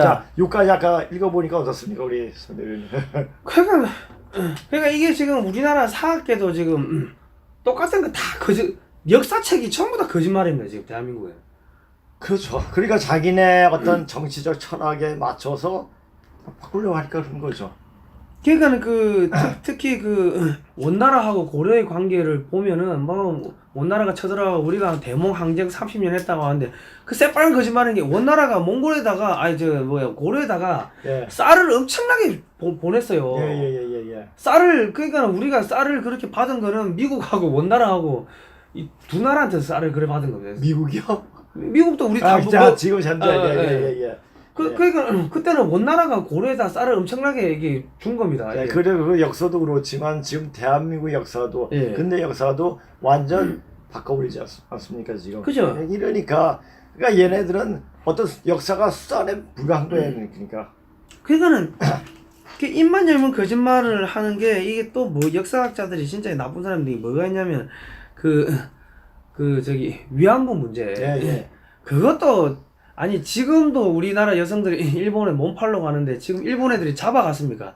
자, 요까지 아까 읽어보니까 어떻습니까, 우리 선배님? 그러니까 이게 지금 우리나라 사학계도 지금 똑같은 거 다 역사책이 전부 다 거짓말입니다, 지금 대한민국에. 그렇죠. 그러니까 자기네 어떤 정치적 철학에 맞춰서 바꾸려고 하니까 그런 거죠. 그러니까는 특히 원나라하고 고려의 관계를 보면은 뭐 원나라가 쳐들어가고 우리가 대몽 항쟁 30년 했다고 하는데 그 새빨간 거짓말인 게 원나라가 몽골에다가 고려에다가 예. 쌀을 엄청나게 보냈어요. 예. 쌀을 그러니까 우리가 쌀을 그렇게 받은 거는 미국하고 원나라하고 이 두 나라한테 쌀을 그래 받은 겁니다. 미국이요? 미국도 우리 다 자, 지금 현재 예. 그러니까 그때는 원나라가 고려에다 쌀을 엄청나게 이게 준 겁니다. 네, 그래 그 역사도 그렇지만 지금 대한민국 역사도 예. 근대 역사도 완전 바꿔버리지 않습니까 지금? 그죠? 이러니까 얘네들은 어떤 역사가 수단에 불과한 거예요. 그러니까 그러니까는 입만 열면 거짓말을 하는 게 이게 또 뭐 역사학자들이 진짜 나쁜 사람들이 뭐가 있냐면 저기 위안부 문제. 예. 그것도 아니 지금도 우리나라 여성들이 일본에 몸 팔러 가는데 지금 일본 애들이 잡아갔습니까?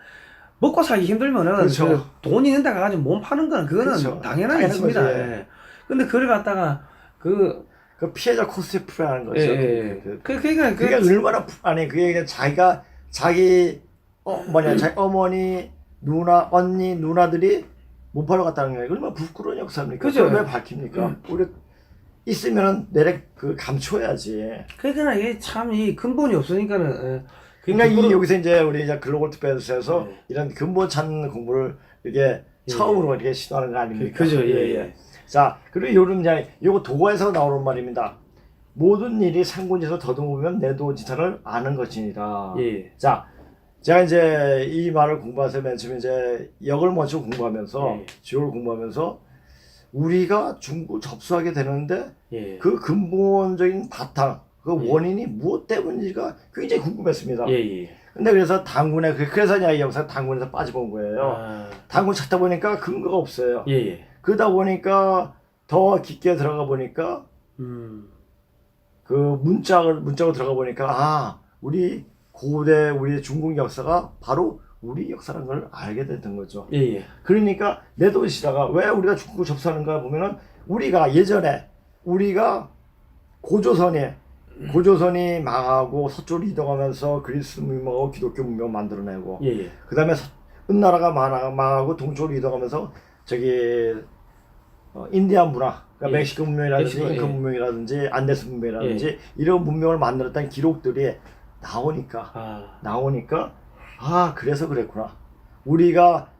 먹고 살기 힘들면은 그렇죠. 그 돈 있는 데 가가지고 몸 파는 거는 그거는 그렇죠. 당연한 일입니다. 거죠, 예. 예. 근데 그걸 갖다가 그 피해자 코스프레하는 거죠. 예. 그러니까 그게 얼마나 그게 그냥 자기 자기 어머니 언니 누나들이 못 팔러 갔다는 게 얼마나 부끄러운 역사입니까? 그죠. 그걸 왜 밝힙니까? 우리 있으면은 내래 감춰야지. 그러니까 이게 참 이 근본이 없으니까는 그러니까 여기서 이제 우리 이제 글로벌 투표에서 네. 이런 근본 찾는 공부를 이게 처음으로 이렇게 시도하는 거 아닙니까? 그죠. 예. 자, 그리고 요런 이제 요거 도가에서 나오는 말입니다. 모든 일이 상군에서 더듬으면 내도지사를 아는 것이니라. 예. 자, 제가 이제 이 말을 공부해서 맨 처음에 이제 역을 먼저 공부하면서 예. 지옥을 공부하면서 우리가 중국 접수하게 되는데 예. 그 근본적인 바탕, 그 예. 원인이 무엇 때문인지가 굉장히 궁금했습니다. 예. 근데 그래서 당군에 그래서 이제 이 영상 당군에서 빠져본 거예요. 당군 찾다 보니까 근거가 없어요. 예. 그러다 보니까 더 깊게 들어가 보니까 그 문짝으로 들어가 보니까 우리 고대 우리 중국 역사가 바로 우리 역사라는 걸 알게 됐던 거죠. 예. 그러니까 내도시다가 왜 우리가 중국을 접수하는가 보면은 우리가 예전에 우리가 고조선이 망하고 서쪽으로 이동하면서 그리스 문명하고 기독교 문명을 만들어내고 예. 그 다음에 은나라가 망하고 동쪽으로 이동하면서 저기 인디안 문화 그러니까 예. 멕시코 문명이라든지 멕시코, 잉카 예. 문명이라든지 안데스 문명이라든지 이런 문명을 만들었다는 기록들이 나오니까 그래서 그랬구나. 우리가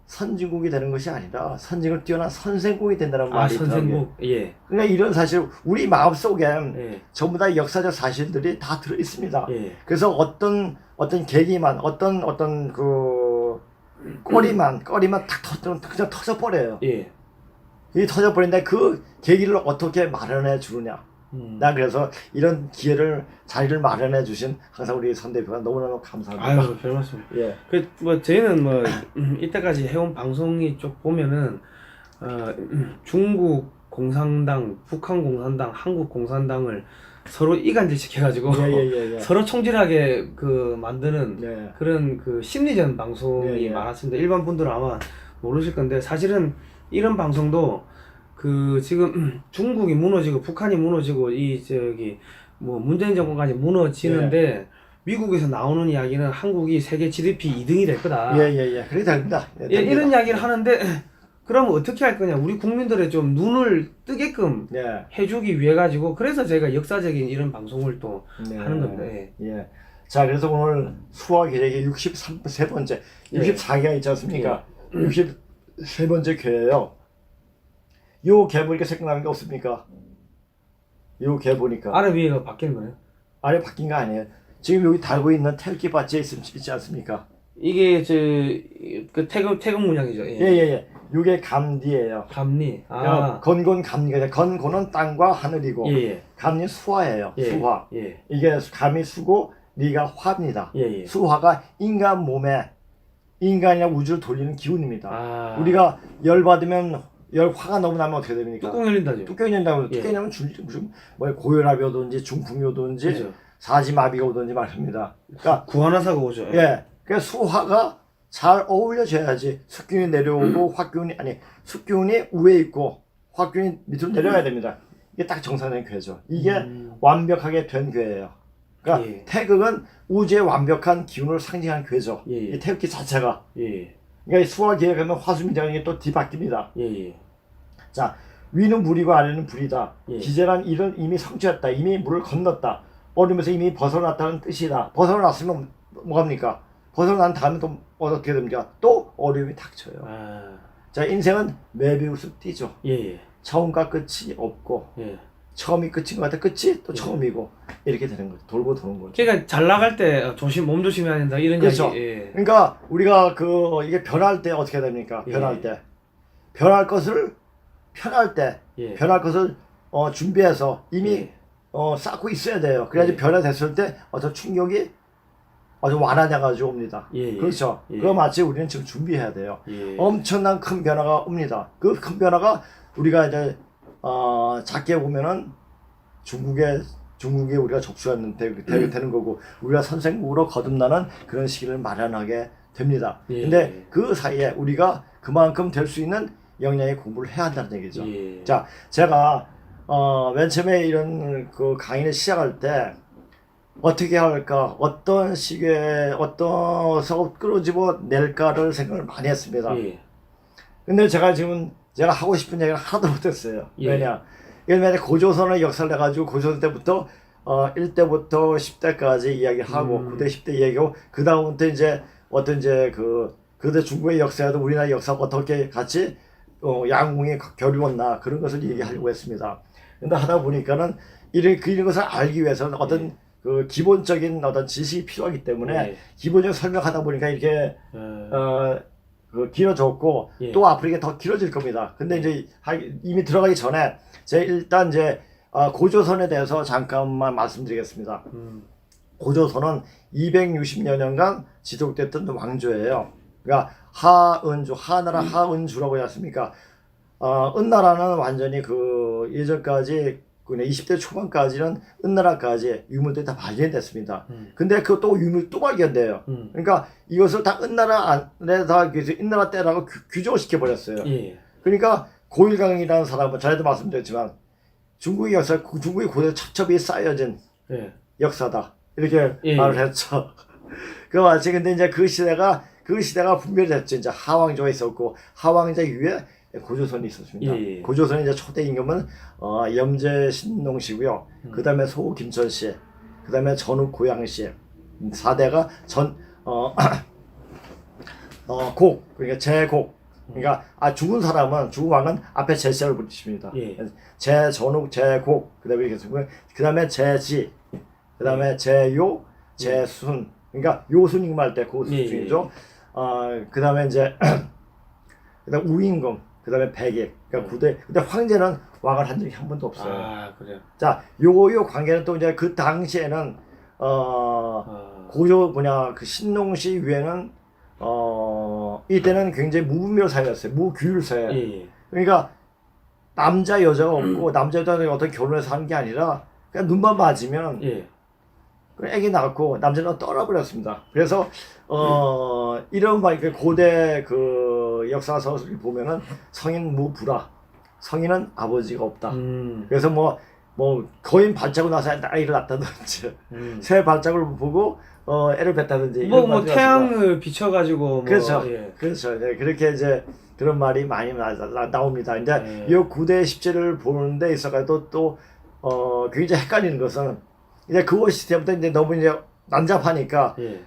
선진국이 되는 것이 아니라 선진국을 뛰어난 선생국이 된다는 말이 있더라고요. 선생국. 예. 그러니까 이런 사실 우리 마음속에 예. 전부 다 역사적 사실들이 다 들어 있습니다. 예. 그래서 어떤 계기만 어떤 그 꼬리만 탁 터뜨리면 그냥 터져버려요. 예. 이 터져버린데 그 계기를 어떻게 마련해 주느냐. 난 그래서 이런 자리를 마련해 주신 항상 우리 선 대표가 너무너무 감사합니다. 아유, 별 말씀. 예. 저희는 이때까지 해온 방송이 쭉 보면은 중국 공산당, 북한 공산당, 한국 공산당을 서로 이간질시켜가지고 예. 서로 총질하게 만드는 네. 그런 심리전 방송이 예. 많았습니다. 일반 분들은 아마 모르실 건데 사실은 이런 방송도 지금 중국이 무너지고 북한이 무너지고 문재인 정권까지 무너지는데 미국에서 나오는 이야기는 한국이 세계 GDP 2등이 될 거다. 예. 그래 됩니다. 이런 이야기를 하는데 그러면 어떻게 할 거냐? 우리 국민들의 좀 눈을 뜨게끔 해주기 위해 가지고 그래서 제가 역사적인 이런 방송을 또 하는 겁니다. 예. 자, 그래서 오늘 수화 계획이 63번째, 64개가 있지 않습니까? 63번째 교회예요. 요 개 보니까 생각나는 게 없습니까? 요 개 보니까. 아래 위에가 바뀌는 거네요? 아래 바뀐 거 아니에요. 지금 여기 달고 있는 태극기 바지에 있지 않습니까? 이게 태극 문양이죠. 예. 요게 감리예요. 감리. 건곤 감리가 건곤은 땅과 하늘이고 예. 감리 수화예요. 예. 수화. 예. 이게 감이 수고 리가 화입니다. 예. 수화가 인간 몸에 인간이나 우주를 돌리는 기운입니다. 우리가 열 받으면 화가 너무 나면 어떻게 됩니까? 뚜껑 열린다죠. 뚜껑이 열린다고 뚜껑이 열리면 무슨 고혈압이 오든지 중풍이 오든지 그렇죠. 사지마비가 오든지 말입니다. 그러니까 구하나사가 오죠. 예, 그 수화가 잘 어울려져야지 숙균이 내려오고 화균이 아니 숙균이 위에 있고 화균이 밑으로 내려가야 됩니다. 이게 딱 정상적인 괴죠. 이게 완벽하게 된 괴예요. 그러니까 예. 태극은 우주의 완벽한 기운을 상징하는 괴죠. 예. 이 태극기 자체가. 예. 그러니까 수화 기획하면 화수미장이 또 뒤바뀝니다. 예. 자, 위는 물이고 아래는 불이다. 예. 기재란 일은 이미 성취했다. 이미 물을 건넜다. 얼음에서 이미 벗어났다는 뜻이다. 벗어났으면 뭐합니까? 벗어난 다음에 또 어떻게 됩니까? 또 어려움이 닥쳐요. 아. 자, 인생은 매비우스 띠죠. 예. 처음과 끝이 없고 예. 처음이 끝인 것 같아. 끝이 또 처음이고 이렇게 되는 거죠. 돌고 도는 거죠. 그러니까 잘 나갈 때 몸 조심해야 된다 이런 그렇죠. 이야기. 예. 그러니까 우리가 이게 변할 때 어떻게 됩니까? 예. 변할 때 변할 것을 편할 때 예. 변할 것을 준비해서 이미 예. 쌓고 있어야 돼요. 그래야지 예. 변화됐을 때 어떤 충격이 아주 완화돼가지고 옵니다. 예. 그렇죠. 예. 그거 마치 우리는 지금 준비해야 돼요. 예. 엄청난 큰 변화가 옵니다. 그 큰 변화가 우리가 이제 작게 보면은 중국에 우리가 되는 거고 우리가 선생국으로 거듭나는 그런 시기를 마련하게 됩니다. 예. 근데 그 사이에 우리가 그만큼 될 수 있는 역량의 공부를 해야 한다는 얘기죠. 예. 자, 제가 맨 처음에 이런 그 강의를 시작할 때 어떻게 할까, 어떤 식의 어떤 서 끌어집어 낼까를 생각을 많이 했습니다. 예. 근데 제가 하고 싶은 얘기를 하나도 못했어요. 예. 왜냐 고조선의 역사를 해가지고 고조선 때부터 1대부터 10대까지 이야기하고 9대 10대 이야기하고 그 다음부터 이제 어떤 이제 그때 중국의 역사에도 우리나라 역사가 어떻게 같이 양궁이 겨루었나 그런 것을 얘기하려고 했습니다. 근데 하다 보니까는 이런 것을 알기 위해서는 어떤 그 기본적인 어떤 지식이 필요하기 때문에 예. 기본적인 설명하다 보니까 이렇게 길어졌고 예. 또 앞으로 이게 더 길어질 겁니다. 근데 이제 이미 들어가기 전에 제가 일단 이제 고조선에 대해서 잠깐만 말씀드리겠습니다. 고조선은 260여 년간 지속됐던 왕조예요. 그러니까 하나라 하은주라고 하지 않습니까? 은나라는 완전히 그 예전까지 20대 초반까지는 은나라까지 유물들이 다 발견됐습니다. 근데 그것도 유물 또 발견돼요. 그러니까 이것을 다 은나라 안에 다 은나라 때라고 규정시켜 버렸어요. 예. 그러니까 고일강이라는 사람은 전에도 말씀드렸지만 중국의 역사, 중국의 고대 첩첩이 쌓여진 예. 역사다 이렇게 예. 말을 했죠. 그 마치 근데 이제 그 시대가 분별이 됐죠. 이제 하왕조가 있었고 하왕자 위에 고조선이 있었습니다. 예. 고조선의 이제 초대 임금은 염제 신농씨고요. 그 다음에 소 김천씨, 그 다음에 전욱 고양씨, 4대가 그러니까 제곡. 그러니까 죽은 왕은 앞에 제자를 붙이십니다. 예. 제전욱, 제곡, 그 다음에 이렇게 쓰고, 그 다음에 제지, 그 다음에 제요, 제순. 그러니까 요순 임금할 때 그 수준이죠. 그 다음에 이제 그다음 우임금, 그 다음에 백익, 그러니까 근데 황제는 왕을 한 적이 한 번도 없어요. 아, 그래요. 자, 요 관계는 또 이제 그 당시에는 그 신농시 위에는 이때는 굉장히 무분별 사회였어요. 무규율 사회. 예. 그러니까 남자 여자가 없고 남자 여자가 어떤 결혼해서 하는 게 아니라 그냥 눈만 맞으면 예. 그 애기 낳고 남자는 떠나버렸습니다. 그래서 이런 고대 그 역사서를 보면은 성인 무불아, 성인은 아버지가 없다. 그래서 뭐 거인 발자국 나서 아이를 낳다든지 새 발자국을 보고 애를 뱉다든지 뭐 태양을 비춰가지고 그렇죠. 예. 그렇죠. 네, 그렇게 이제 그런 말이 많이 나옵니다. 이제 예. 이 9대 10제를 보는 데 있어가지고 또 굉장히 헷갈리는 것은 이제 그거 시대부터 이제 너무 이제 난잡하니까 예.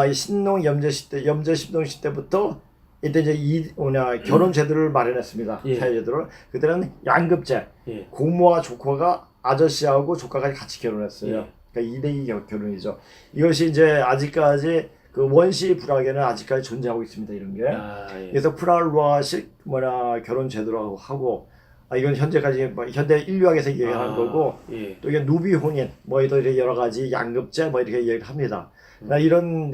이 신농 염제 신농 시대부터 이때 이제 결혼 제도를 마련했습니다. 예. 사회 제도를. 그때는 양급제, 예. 고모와 조카가 아저씨하고 조카까지 같이 결혼했어요. 예. 그러니까 2대2 결혼이죠. 이것이 이제 아직까지 그 원시 불학에는 아직까지 존재하고 있습니다. 이런 게. 예. 그래서 프랄로아식 결혼 제도라고 하고 이건 현재까지 현대 인류학에서 얘기하는 거고 예. 또 이게 누비 혼인 이렇게 여러 가지 양급제 이렇게 얘기를 합니다. 이런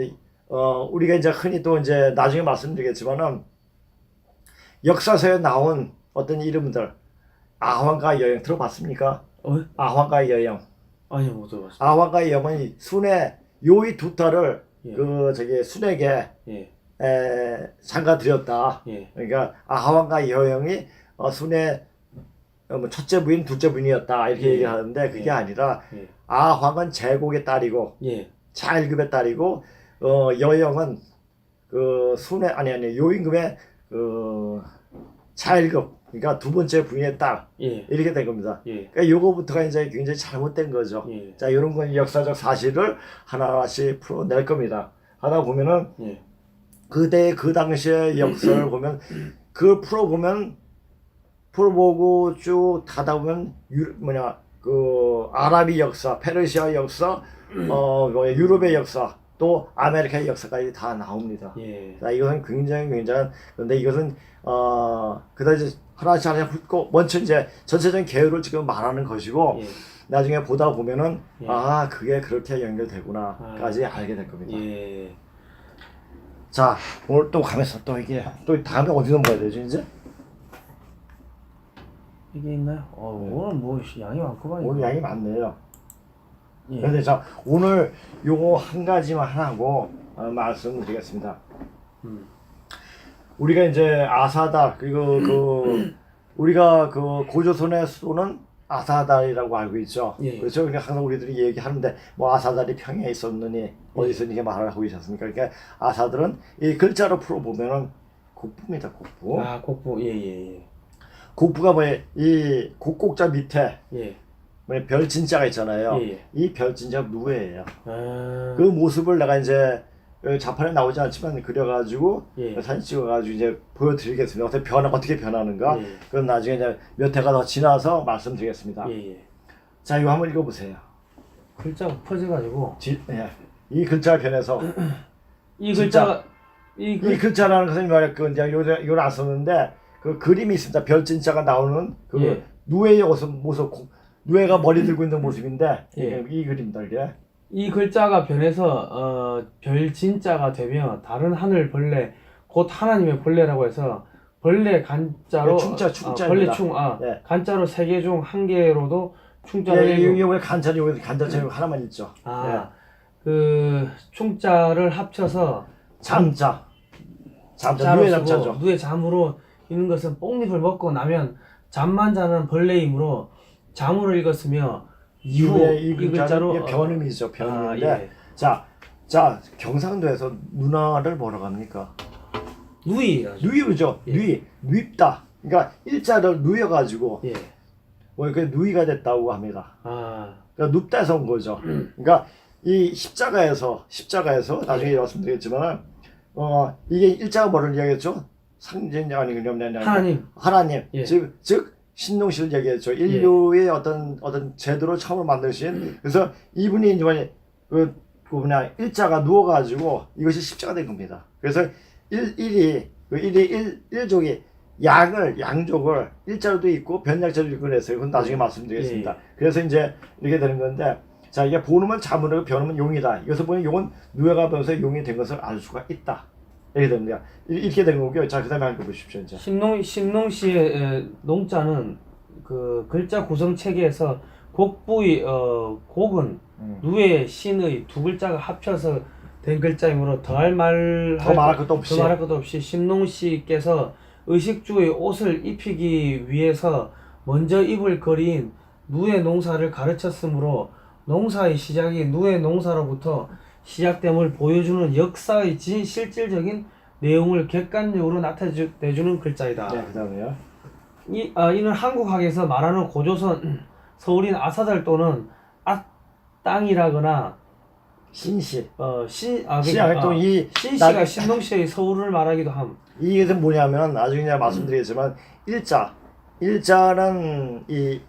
우리가 이제 흔히 또 이제 나중에 말씀드리겠지만은 역사서에 나온 어떤 이름들 아황과 여영 들어봤습니까? 아황과 여영. 아니요, 못 들어봤습니다. 아황과 여왕이 순에 요이 두 딸을 예. 그 저기 순에게 예. 장가드렸다. 예. 그러니까 아황과 여왕이 순의 뭐 첫째 부인, 둘째 부인이었다 이렇게 예. 얘기하는데 그게 예. 아니라 예. 아황은 제국의 딸이고 예. 차일급의 딸이고 여영은 그 순의 아니 요임금의 그 차일급 그러니까 두 번째 부인의 딸 예. 이렇게 된 겁니다. 예. 그러니까 요거부터가 이제 굉장히 잘못된 거죠. 예. 자 이런 건 역사적 사실을 하나하나씩 풀어낼 겁니다. 하다 보면은 예. 그때 그 당시의 역사를 보면 그걸 풀어보고 쭉 가다 보면 그 아랍의 역사, 페르시아 역사, 유럽의 역사, 또 아메리카의 역사까지 다 나옵니다. 예. 자, 이것은 굉장한 그런데 이것은 그다 이제 하나씩 훑고 먼저 이제 전체적인 개요를 지금 말하는 것이고 예. 나중에 보다 보면은 예. 그게 그렇게 연결되구나까지 알게 될 겁니다. 예. 자, 오늘 또 가면서 또 이게 또 다음에 어디 넘어가야 되죠 이제? 이게 있나요? 오늘 뭐 양이 많구만. 오늘 양이 많네요. 예. 그런데 자 오늘 요거 한 가지만 하고 말씀드리겠습니다. 우리가 이제 아사달 그리고 우리가 그 고조선의 수도는 아사달이라고 알고 있죠. 예. 그렇죠. 그러니까 항상 우리들이 얘기하는데 뭐 아사달이 평야에 있었느니 어디서 이렇게 말을 하고 있었습니까? 그러니까 아사들은 이 글자로 풀어보면은 국부입니다. 국부. 국부. 예. 국부가 뭐예요? 이 국곡자 밑에 예. 별 진자가 있잖아요. 예. 이 별 진자 누구예요? 아. 그 모습을 내가 이제 자판에 나오지 않지만 그려가지고 예. 사진 찍어가지고 이제 보여드리겠습니다. 어떻게 변하는가? 예. 그건 나중에 이제 몇 해가 더 지나서 말씀드리겠습니다. 예. 자, 이거 한번 읽어보세요. 글자가 퍼져가지고 이 글자가 변해서 이 진짜. 글자가 이 글자라는 것은 말이야 그 이제 이걸 안 썼는데 그 그림이 있습니다. 별 진자가 나오는 그 예. 누에의 모습 누에가 머리 들고 있는 모습인데 예. 이 그림들 이게. 이 글자가 변해서 별 진자가 되면 다른 하늘 벌레 곧 하나님의 벌레라고 해서 벌레 간자로 충자입니다. 벌레 충 예. 간자로 3개 중 1개로도 충자를 이게 왜 간자처럼 하나만 있죠. 그 충자를 합쳐서 잠자 누에 잠자죠. 누에 잠으로 있는 것은 뽕잎을 먹고 나면 잠만 자는 벌레이므로 잠으로 읽었으며 이후 이 글자로 이게 변음이죠. 변음인데 예. 자 경상도에서 누나를 뭐라고 합니까? 누이죠. 예. 누입다. 그러니까 일자를 누여가지고 예. 뭐 그 누이가 됐다고 합니다. 그러니까 눕다에서 온 거죠. 그러니까 이 십자가에서 나중에 말씀드리겠지만 이게 일자가 뭐를 이야기했죠? 상징 하나님. 예. 즉 신동실을 얘기했죠. 인류의 어떤 제도를 처음으로 만드신. 그래서 이분이 이제 일자가 누워가지고 이것이 십자가 된 겁니다. 그래서 일족이 양족을 일자로도 있고 변약자로 있고 그랬어요. 그건 나중에 말씀드리겠습니다. 그래서 이제 이렇게 되는 건데, 자 이게 본음은 잠으로 변음은 용이다. 이것을 보면 용은 누에가 변해서 용이 된 것을 알 수가 있다. 이렇게 됩니다. 이렇게 된 거고요. 자 그다음에 한번 보십시오. 이제 신농시의 농자는 그 글자 구성 체계에서 곡부의 곡은 누의 신의 두 글자가 합쳐서 된 글자이므로 더 말할 것도 없이 신농시께서 의식주의 옷을 입히기 위해서 먼저 입을 거리인 누의 농사를 가르쳤으므로 농사의 시작이 누의 농사로부터 시작됨을 보여주는 역사의 실질적인 내용을 객관적으로 나타내주는 글자이다. 네, 그다음에요. 이는 한국학에서 말하는 고조선 서울인 아사달 또는 땅이라거나 신시. 신시가 신동시의 서울을 말하기도 함. 이게 뭐냐면 나중에 내가 말씀드리겠지만 일자는 이게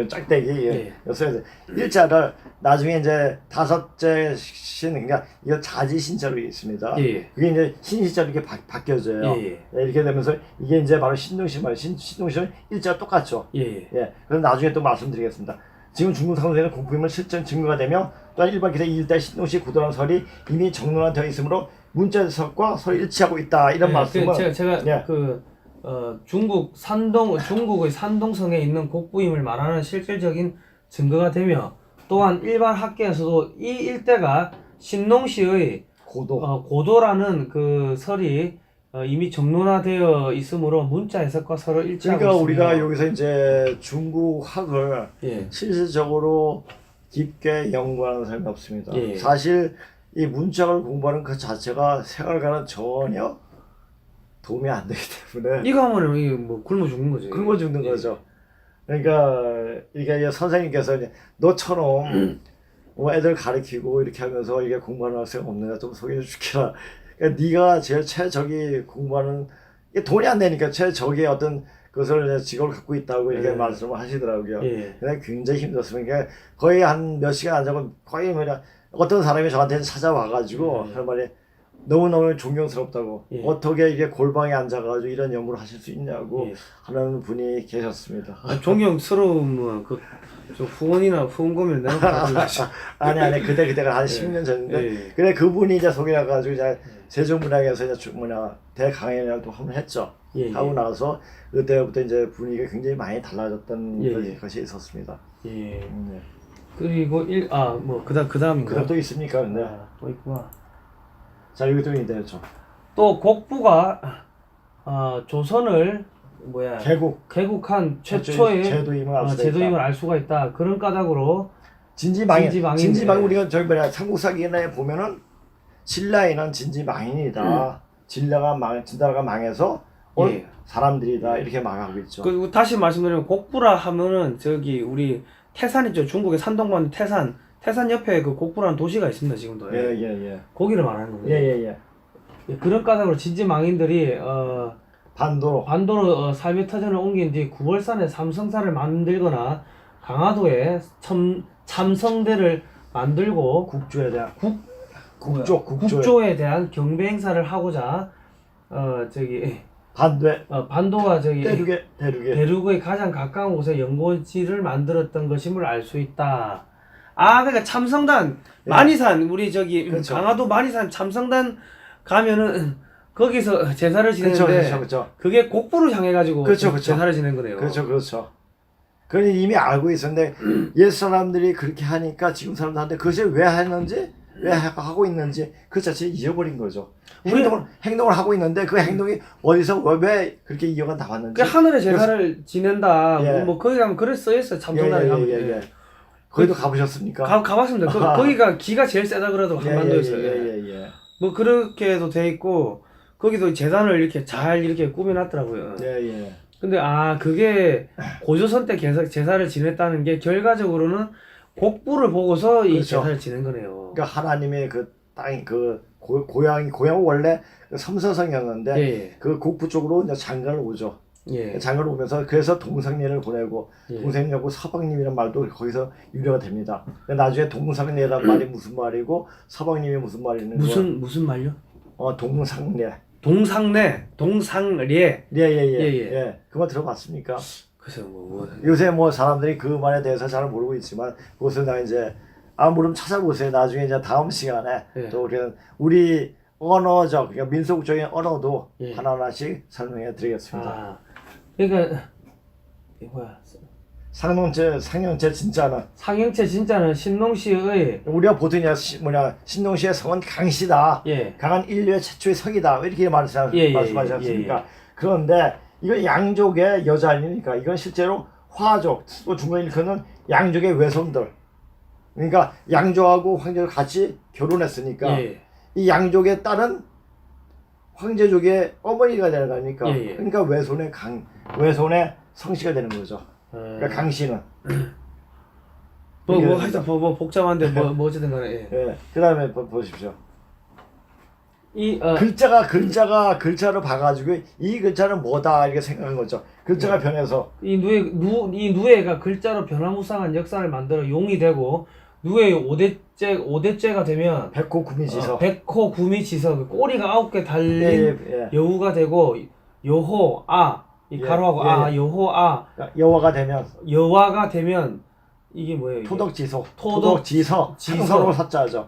짝대기 써야 돼. 일자를 나중에 이제 다섯째 신 그러니까 이거 자지신자로 있습니다. 그게 이제 신시자로 이렇게 바뀌어져요. 이렇게 되면서 이게 이제 바로 신동시 말 신동시는 일자 똑같죠. 그래서 나중에 또 말씀드리겠습니다. 지금 중국 상도에는 국부임을 실전 증거가 되며 또한 일반 기사 이일대 신동시 구도라는 설이 이미 정론화되어 있으므로 문자석과 서로 일치하고 있다 이런 말씀을 제가 중국의 산동성에 있는 곡부임을 말하는 실질적인 증거가 되며 또한 일반 학계에서도 이 일대가 신농시의 고도라는 그 설이 이미 정론화되어 있으므로 문자 해석과 서로 일치하고 그러니까 있으며 우리가 여기서 이제 중국학을 예. 실질적으로 깊게 연구하는 사람이 없습니다. 예. 사실 이 문자를 공부하는 그 자체가 생활과는 전혀 도움이 안 되기 때문에 이거 하면은 이게 뭐 굶어 죽는 거지. 굶어 죽는 거죠. 그러니까 이게 이제 선생님께서 이제 너처럼 뭐 애들 가르치고 이렇게 하면서 이게 공부하는 학생 없느냐 좀 소개해 줄게라. 그러니까 네가 제일 최적이 공부하는 이게 돈이 안 되니까 최적의 어떤 그것을 이제 직업을 갖고 있다고 이렇게 예. 말씀을 하시더라고요. 예. 근데 굉장히 힘들었습니다. 그러니까 거의 한 몇 시간 안 자고 거의 뭐냐 어떤 사람이 저한테 찾아와가지고 할 말이 너무너무 존경스럽다고 예. 어떻게 이게 골방에 앉아가지고 이런 연구를 하실 수 있냐고 예. 하는 분이 계셨습니다. 존경스러우면 저 후원이나 후원금을 내놓고 가지고 아니 그때가 한 10년 전인데 예. 그래 그분이 이제 소개해가지고 이제 세종문학에서 이제 대강연을 또 한번 했죠. 예. 하고 나서 그때부터 이제 분위기가 굉장히 많이 달라졌던 예. 것이 있었습니다. 예. 네. 그리고 뭐 그다음인가? 그다음 또 있습니까? 근데 또 있구나. 자 여기 또 있네요. 또 곡부가 조선을 개국한 최초의 제도임을 알 수가 있다. 그런 까닭으로 진지망인 우리가 저기 삼국사기에 보면은 신라에는 진지망인이다. 진다가 망해서 예. 사람들이다 이렇게 말하고 있죠. 그리고 다시 말씀드리면 곡부라 하면은 저기 우리 태산 있죠. 중국의 산동반 태산 옆에 그 곡부라는 도시가 있습니다. 지금도. 예. 거기를 말하는 겁니다. 예. 그런 까닭으로 진지망인들이 반도로 삶의 터전을 옮긴 뒤 구월산에 삼성사를 만들거나 강화도에 참성대를 만들고 국조에 대한 경배 행사를 하고자 반도가 대륙의 가장 가까운 곳에 연고지를 만들었던 것임을 알 수 있다. 그러니까 참성단 만이산 우리 그렇죠. 강화도 만이산 참성단 가면은 거기서 제사를 지내는데 그렇죠. 그게 곡부를 향해 가지고 그렇죠. 제사를 지낸 거네요. 그렇죠. 그건 이미 알고 있었는데 옛 사람들이 그렇게 하니까 지금 사람들한테 그것을 왜 했는지 왜 하고 있는지 그 자체를 잊어버린 거죠. 행동을 하고 있는데 그 행동이 어디서 왜 그렇게 이어가 나왔는지. 하늘의 제사를 지낸다. 예. 뭐 거기 가면 그래 써 있어요. 참성단에 가면. 예. 거기도 가보셨습니까? 가봤습니다. 거기가 기가 제일 세다 그래도 한반도에서. 예. 뭐 그렇게도 돼 있고 거기도 제단을 이렇게 잘 이렇게 꾸며놨더라고요. 예. 근데 그게 고조선 때 제사를 지냈다는 게 결과적으로는 곡부를 보고서 이 그렇죠. 제사를 지낸 거네요. 그러니까 하나님의 그 땅이 그 고향은 원래 섬서성이었는데 예. 그 곡부 쪽으로 이제 장가를 오죠. 예. 장가를 오면서 그래서 동상례를 보내고 동상례하고 서방님이라는 말도 거기서 유래가 됩니다. 나중에 동상례라는 말이 무슨 말이고 서방님이 무슨 말이 있는 거야? 무슨 말요? 동상례. 동상례. 예. 그 말 들어봤습니까? 글쎄요, 요새 사람들이 그 말에 대해서 잘 모르고 있지만 그것을 나 이제 모르면 찾아보세요. 나중에 이제 다음 시간에 또 우리 언어적 그러니까 민속적인 언어도 하나하나씩 설명해 드리겠습니다. 그러니까 상형제 진짜는 상형제 진짜는 신농시의 우리가 보통 신농시의 성은 강시다. 예. 강한 인류의 최초의 성이다. 이렇게 말씀하지 않습니까? 그런데 이건 양족의 여자 아닙니까? 이건 실제로 화족, 또 중간에 일컫는 양족의 외손들. 그러니까 양족하고 황제가 같이 결혼했으니까 이 양족의 딸은 황제족의 어머니가 되는 거 아닙니까? 그러니까 외손의 성씨가 되는 거죠. 그러니까 강씨는. 하여튼 복잡한데 뭐 어쨌든 간에. 그 다음에 보십시오. 글자를 봐가지고 이 글자는 뭐다 이렇게 생각한 거죠. 글자가 변해서 이 누에가 글자로 변화무쌍한 역사를 만들어 용이 되고 누에의 5대째가 되면 백호구미지서 꼬리가 9개 달린 여우가 되고 여호 가로하고 여호가 되면 이게 뭐예요? 토덕지서 지서로 사자죠.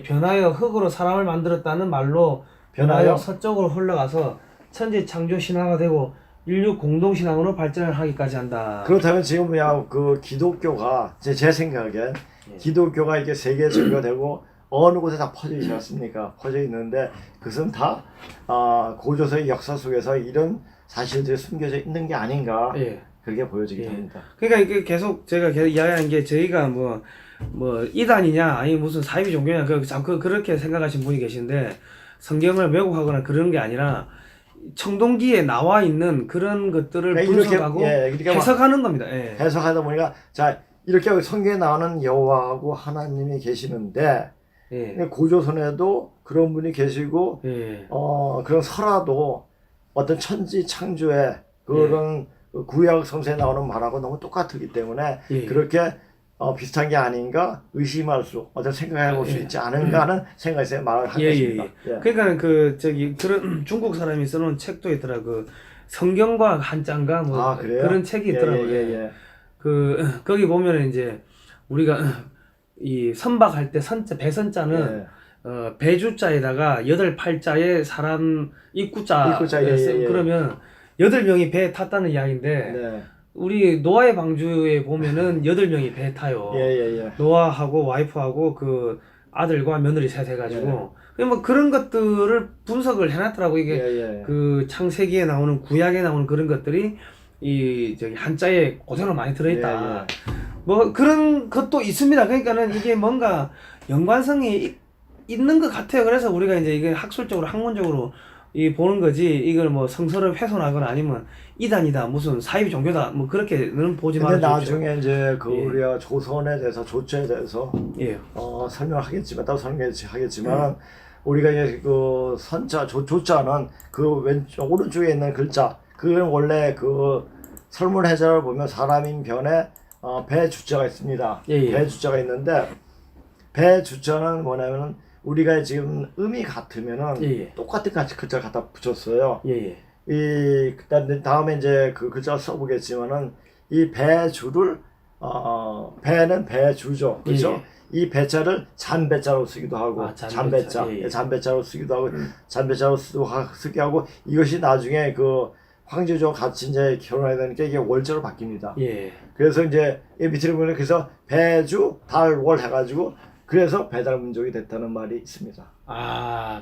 변하여 흙으로 사람을 만들었다는 말로 변하여 서쪽으로 흘러가서 천지 창조 신화가 되고 인류 공동신앙으로 발전을 하기까지 한다. 그렇다면 지금 뭐야 그 기독교가 제 생각엔 기독교가 이게 세계 전교가 되고 어느 곳에 다 퍼져 있지 않습니까? 퍼져 있는데 그것은 다 고조서의 역사 속에서 이런 사실들이 숨겨져 있는 게 아닌가 예. 그렇게 보여지게 예. 됩니다. 그러니까 이게 계속 제가 이야기한 게 저희가 뭐 이단이냐 아니 무슨 사이비 종교냐 그렇게 생각하시는 분이 계신데 성경을 왜곡하거나 그런 게 아니라 청동기에 나와 있는 그런 것들을 그러니까 분석하고 이렇게 해석하는 겁니다. 예. 해석하다 보니까 자 이렇게 성경에 나오는 여호와하고 하나님이 계시는데 예. 고조선에도 그런 분이 계시고 예. 그런 설화도 어떤 천지 창조의 그런 구약 성서에 나오는 말하고 너무 똑같기 때문에 예. 그렇게 비슷한 게 아닌가 의심할 수 어떤 생각해 볼 수 있지 않은가 하는 생각에서 말을 한 것입니다. 예. 그러니까 그런 중국 사람이 써놓은 책도 있더라. 그 성경과 한자인가 뭐 그런 책이 있더라고요. 거기 보면은 이제 우리가 이 선박할 때 배선자는 배주자에다가 8팔자에 사람 입구자 그러면 8명이 배에 탔다는 이야기인데 우리 노아의 방주에 보면은 8명이 배에 타요. 노아하고 와이프하고 그 아들과 며느리 셋 해가지고 뭐 그런 것들을 분석을 해놨더라고. 이게 그 창세기에 나오는 구약에 나오는 그런 것들이 이 저기 한자에 그대로 많이 들어있다. 뭐 그런 것도 있습니다. 그러니까는 이게 뭔가 연관성이 있는 것 같아요. 그래서 우리가 이제 이게 학술적으로 학문적으로 보는 거지 이걸 뭐 성서를 훼손하거나 아니면 이단이다 무슨 사이비 종교다 뭐 그렇게는 보지 말아주십시오. 근데 나중에 이제 그 우리가 조선에 대해서 조처에 대해서 설명하겠지만 따로 설명하겠지만 우리가 이제 그 선자 조자는 그 왼쪽 오른쪽에 있는 글자 그건 원래 그 설문해설을 보면 사람인 변에 배주자가 있습니다. 배주자가 있는데 배주자는 뭐냐면은 우리가 지금 음이 같으면은 똑같은 글자 갖다 붙였어요. 그다음에 다음에 이제 그 글자 써보겠지만은 이 배주를 배는 배주죠, 그렇죠? 이 배자를 잔배자로 쓰기도 하고 잔배자로 쓰기도 하고 잔배자로 쓰기도 하고 이것이 나중에 그 황제조 같이 이제 결혼해야 되니까 이게 월자로 바뀝니다. 그래서 이제 밑에 보면 그래서 배주 달월 해가지고 그래서 배달민족이 됐다는 말이 있습니다.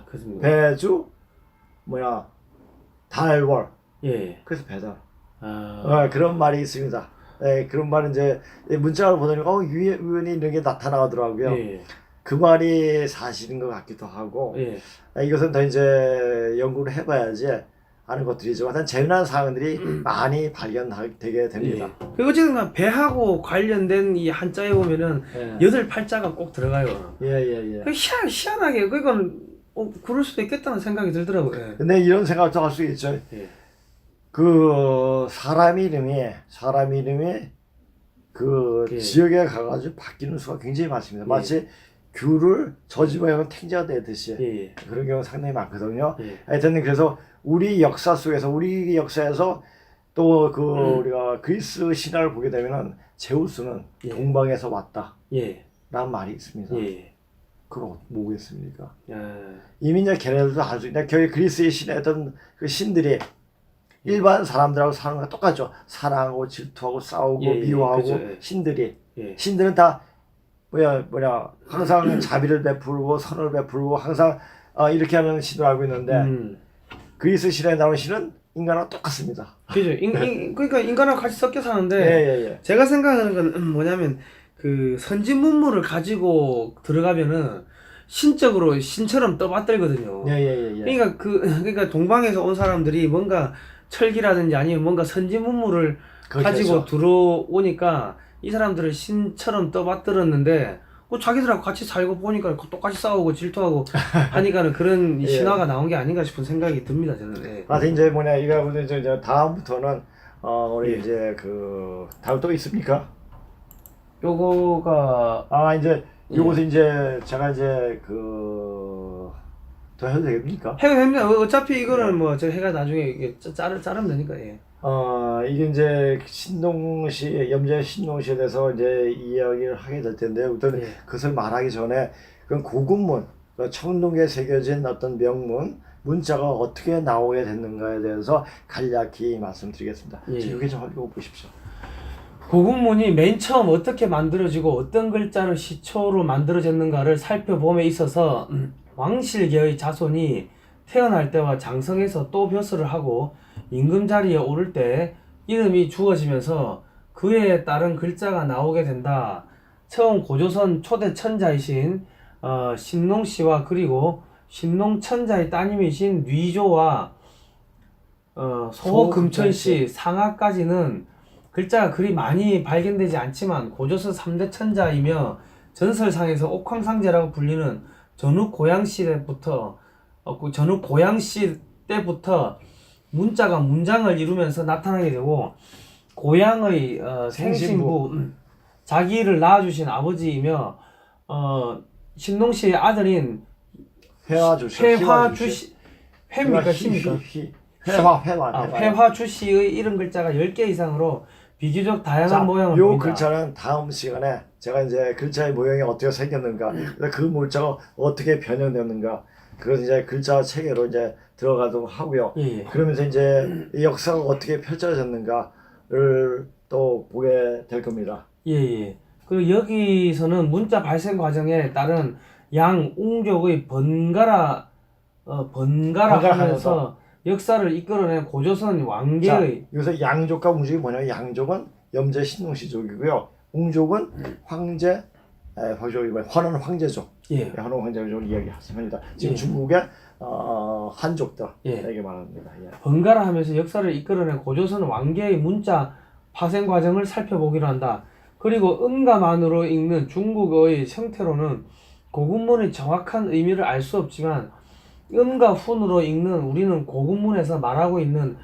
그렇습니다. 배주 달월. 그래서 배달. 그런 말이 있습니다. 그런 말은 이제 문자를 보더니 우연히 이런 게 나타나더라고요. 그 말이 사실인 것 같기도 하고 이것은 더 이제 연구를 해봐야지 하는 것들이죠. 하여튼 재미난 사항들이 많이 발견되게 됩니다. 그리고 어쨌든 배하고 관련된 이 한자에 보면은 8팔자가 꼭 들어가요. 희한하게 그건 그럴 수도 있겠다는 생각이 들더라고요. 근데 이런 생각도 할 수 있죠. 그 사람 이름이 그 지역에 가가지고 바뀌는 수가 굉장히 많습니다. 마치 귤을 저지방에 탱자가 되듯이 그런 경우가 상당히 많거든요. 하여튼 그래서 우리 역사에서 또 그 우리가 그리스 신화를 보게 되면은 제우스는 동방에서 왔다 라는 말이 있습니다. 그럼 뭐겠습니까? 이미 이제 걔네들도 알 수 있는데 결국 그리스의 신했던 그 신들이 일반 사람들하고 사는 거랑 똑같죠. 사랑하고 질투하고 싸우고 미워하고 신들은 다 항상 자비를 베풀고 선을 베풀고 항상 이렇게 하는 신으로 알고 있는데 그리스 신에 나오는 신은 인간하고 똑같습니다. 그죠. 그러니까 인간하고 같이 섞여 사는데 제가 생각하는 건 뭐냐면 그 선지 문물을 가지고 들어가면은 신적으로 신처럼 떠받들거든요. 그러니까 동방에서 온 사람들이 뭔가 철기라든지 아니면 뭔가 선지 문물을 가지고 들어오니까 이 사람들은 신처럼 떠받들었는데 자기들하고 같이 살고 보니까 똑같이 싸우고 질투하고 하니까는 그런 신화가 나온 게 아닌가 싶은 생각이 듭니다, 저는. 이제 이거 이제 다음부터는 우리 이제 그 다음 또 있습니까? 요거가 이제 요것은 이제 제가 이제 더 해도 되겠습니까? 해도 됩니다. 어차피 이거는 뭐 제가 해가 나중에 이게 자르면 되니까. 이게 이제 염제 신동시에 대해서 이제 이야기를 하게 될 텐데요. 우선 그것을 말하기 전에 그건 고군문, 청동기에 새겨진 어떤 명문, 문자가 어떻게 나오게 됐는가에 대해서 간략히 말씀드리겠습니다. 예. 이게 좀 읽어보십시오. 고군문이 맨 처음 어떻게 만들어지고 어떤 글자를 시초로 만들어졌는가를 살펴봄에 있어서 왕실계의 자손이 태어날 때와 장성해서 또 벼슬을 하고 임금자리에 오를 때 이름이 주어지면서 그에 따른 글자가 나오게 된다. 처음 고조선 초대 천자이신 신농씨와 그리고 신농천자의 따님이신 뉘조와 소금천씨 상하까지는 글자가 그리 많이 발견되지 않지만 고조선 3대 천자이며 전설상에서 옥황상제라고 불리는 전후 고양시 때부터 문자가 문장을 이루면서 나타나게 되고 고향의 생신부 자기를 낳아주신 아버지이며 신농씨의 아들인 회화주씨 회입니까 시입니까? 회화주씨의 이름 글자가 10개 이상으로 비교적 다양한 모양을 요 보인다. 글자는 다음 시간에 제가 이제 글자의 모양이 어떻게 생겼는가, 그 문자가 어떻게 변형됐는가, 그건 이제 글자 체계로 이제 들어가도록 하고요. 예. 그러면서 이제 이 역사가 어떻게 펼쳐졌는가를 또 보게 될 겁니다. 예. 그리고 여기서는 문자 발생 과정에 따른 양웅족의 번갈아 하면서 역사를 이끌어낸 고조선 왕계의 여기서 양족과 웅족이 뭐냐면 양족은 염제 신농시족이고요. 웅족은 황제 환원 황제족. 예. 환원 황제족을 이야기합니다. 지금 예. 중국의 한족들 예. 이렇게 말합니다. 예. 번갈아 하면서 역사를 이끌어낸 고조선 왕계의 문자 파생 과정을 살펴보기로 한다. 그리고 음가만으로 읽는 중국어의 형태로는 고군문의 정확한 의미를 알 수 없지만 음과 훈으로 읽는 우리는 고군문에서 말하고 있는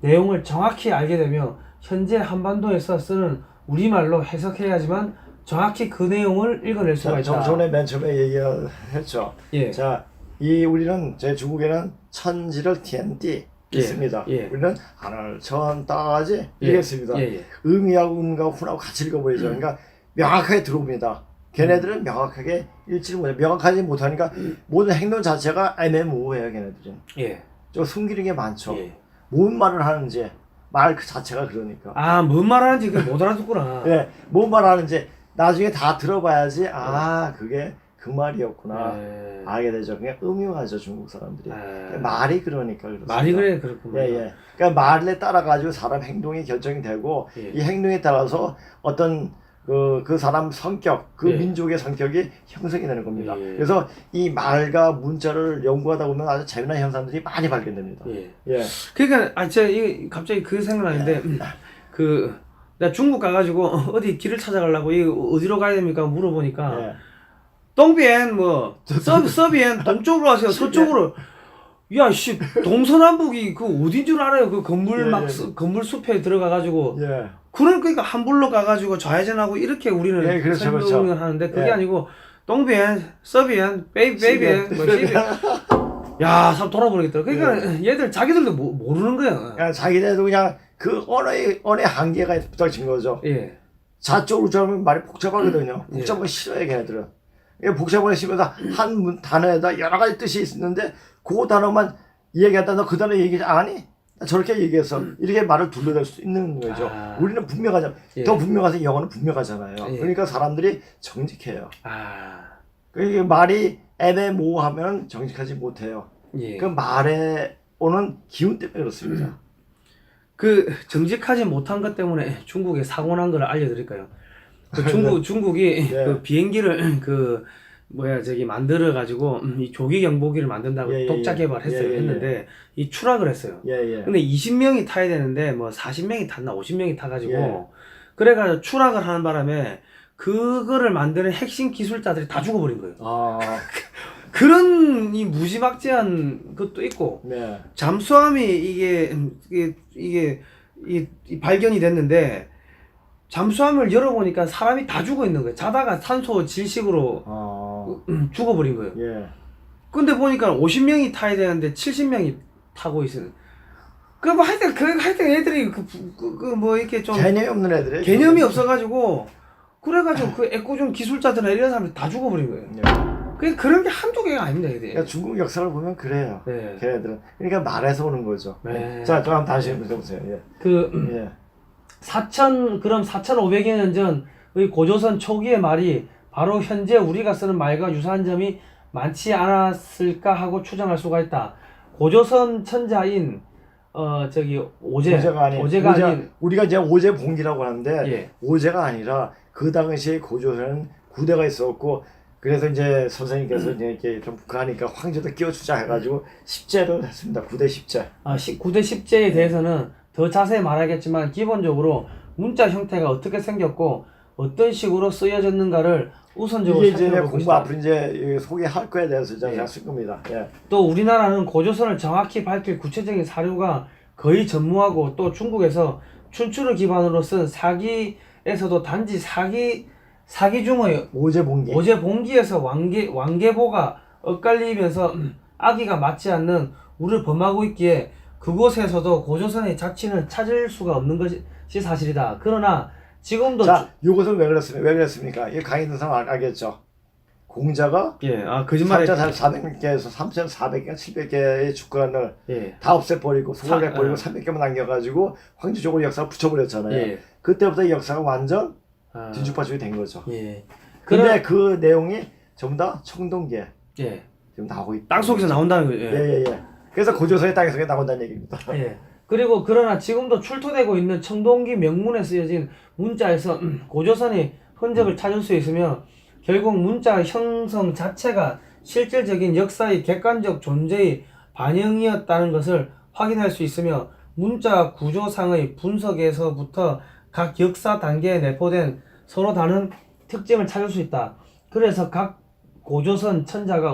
내용을 정확히 알게 되며 현재 한반도에서 쓰는 우리말로 해석해야지만 정확히 그 내용을 읽어낼 수가 있다. 전에 맨 처음에 얘기했죠. 예. 자, 우리는 제 중국에는 천지를 티엔띠 있습니다. 예. 우리는 하늘 천따지 읽겠습니다. 예. 음이하고 음과 훈하고 같이 읽어버리죠. 그러니까 명확하게 들어옵니다. 걔네들은 명확하게 읽지를 못해. 명확하지 못하니까 모든 행동 자체가 애매모호해요. 걔네들은. 예. 좀 숨기는 게 많죠. 예. 뭔 말을 하는지 말 그 자체가 그러니까. 아, 뭔 말하는지 못 알아듣구나. 네, 뭔 말하는지 나중에 다 들어봐야지. 아, 그게 그 말이었구나. 예. 알게 되죠. 그냥 음흉하죠 중국 사람들이. 예. 말이 그러니까 그렇습니다. 말이 그래 그렇구나. 예. 그러니까 말에 따라 가지고 사람 행동이 결정이 되고 예. 이 행동에 따라서 어떤 그 사람 성격, 그 예. 민족의 성격이 형성이 되는 겁니다. 예. 그래서 이 말과 문자를 연구하다 보면 아주 재미난 현상들이 많이 발견됩니다. 예. 예. 그러니까 제가 이게 갑자기 그 생각나는데 내가 중국 가가지고 어디 길을 찾아가려고 이 어디로 가야 됩니까 물어보니까 예. 동비엔 서비엔 동쪽으로 가세요 서쪽으로 야씨 동서남북이 그 어딘 줄 알아요 그 건물 건물 숲에 들어가가지고 예. 그러니까 한불로 가가지고 좌회전하고 이렇게 우리는 예, 그렇죠, 설명을 그렇죠. 하는데 그게 예. 아니고 동비엔 서비엔 베이비엔 뭐 시비엔 야, 사람 돌아보겠더라. 그러니까 얘들 자기들도 모르는 거야. 그냥 자기네도 그냥 그 언어의 한계가 부닥친 거죠. 예. 좌쪽으로 하면 말이 복잡하거든요. 복잡한 거 싫어해 걔네들은. 복잡한 거 싫어서 한 단어에다 여러 가지 뜻이 있는데 그 단어만 얘기하다 너 그 단어 얘기하지 아니? 저렇게 얘기해서 이렇게 말을 둘러댈 수 있는 거죠. 아. 우리는 분명하잖아. 예. 더 분명해서 영어는 분명하잖아요. 예. 그러니까 사람들이 정직해요. 아. 그러니까 말이 애매모호하면 정직하지 못해요. 예. 그 말에 오는 기운 때문에 그렇습니다. 그 정직하지 못한 것 때문에 중국에 사고 난 걸 알려드릴까요? 그 중국이 예. 그 비행기를 만들어 가지고 이 조기 경보기를 만든다고 독자 개발했어요. 했는데 이 추락을 했어요. 예. 근데 20명이 타야 되는데 뭐 40명이 탔나 50명이 타가지고 예. 그래가지고 추락을 하는 바람에 그거를 만드는 핵심 기술자들이 다 죽어버린 거예요. 아, 그런 이 무지막지한 것도 있고 네. 잠수함이 이게 발견이 됐는데 잠수함을 열어보니까 사람이 다 죽어 있는 거예요. 자다가 산소 질식으로 죽어버린 거예요. 예. 근데 보니까 50명이 타야 되는데 70명이 타고 있어요. 하여튼 애들이 뭐 이렇게 좀 개념이 없는 애들이 개념이 없어가지고 그래가지고 그 애꿎은 기술자들이나 이런 사람들 다 죽어버린 거예요. 예. 그런 게 한두 개가 아닙니다, 이게. 그러니까 중국 역사를 보면 그래요. 네. 걔네들은 그러니까 말에서 오는 거죠. 네. 자, 저 한번 다시 해보세요. 예. 그 예. 4,500여 년 전의 고조선 초기의 말이 바로 현재 우리가 쓰는 말과 유사한 점이 많지 않았을까 하고 추정할 수가 있다. 고조선 천자인 오제가 아닌 우리가 이제 오제 봉기라고 하는데 예. 오제가 아니라 그 당시에 고조선은 구대가 있었고 그래서 이제 선생님께서 이제 이렇게 좀 북하니까 황제도 끼워주자 해가지고 십제를 했습니다. 9대 십제. 9대 10제에 대해서는 더 자세히 말하겠지만 기본적으로 문자 형태가 어떻게 생겼고 어떤 식으로 쓰여졌는가를 우선적으로 이게 이제 살펴볼 공부 것이다. 앞으로 이제 소개할 거에 대해서 제가 예. 쓸 겁니다. 예. 또 우리나라는 고조선을 정확히 밝힐 구체적인 사료가 거의 전무하고 또 중국에서 춘추를 기반으로 쓴 사기에서도 단지 사기 중의 오제 봉기. 오제 봉기에서 왕계보가 엇갈리면서 악의가 맞지 않는 우를 범하고 있기에 그곳에서도 고조선의 자취는 찾을 수가 없는 것이 사실이다. 그러나 지금도 자, 이것은 왜 그랬습니까? 이 강의 듣는 사람 알겠죠? 공자가 거짓말에 3,400개에서 3,400개, 700개의 주권을 예. 다 없애버리고 소홀해버리고 사- 300개만 남겨가지고 황제족으로 역사를 붙여버렸잖아요. 예. 그때부터 이 역사가 완전 아, 뒤죽박죽이 된 거죠. 예. 근데 그 내용이 전부 다 청동기에 예. 지금 나오고 있다. 땅속에서 나온다는 거예요. 예. 그래서 고조선의 땅에서 나온다는 얘기입니다. 예. 그리고 그러나 지금도 출토되고 있는 청동기 명문에 쓰여진 문자에서 고조선의 흔적을 찾을 수 있으며 결국 문자 형성 자체가 실질적인 역사의 객관적 존재의 반영이었다는 것을 확인할 수 있으며 문자 구조상의 분석에서부터 각 역사 단계에 내포된 서로 다른 특징을 찾을 수 있다. 그래서 각 고조선 천자가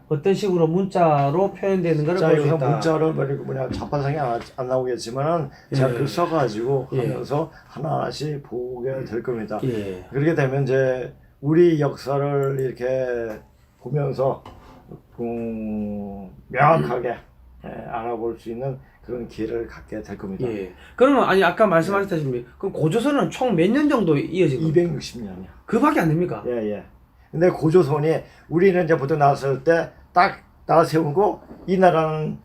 어떤 식으로 문자로 표현되는 자, 것을 볼 수 여기서 있다. 문자를 뭐냐 자판상에 안 나오겠지만은 제가 예. 글 써가지고 예. 하면서 하나하나씩 보게 될 겁니다. 예. 그렇게 되면 이제 우리 역사를 이렇게 보면서 명확하게 알아볼 수 있는 그런 기회를 갖게 될 겁니다. 예. 그러면 아까 말씀하셨다시피 그럼 고조선은 총 몇 년 정도 이어진 겁니까? 260년이요. 그밖에 안 됩니까? 예. 근데 고조선이 우리는 이제 보통 나왔을 때 딱 나와 세우고 이 나라는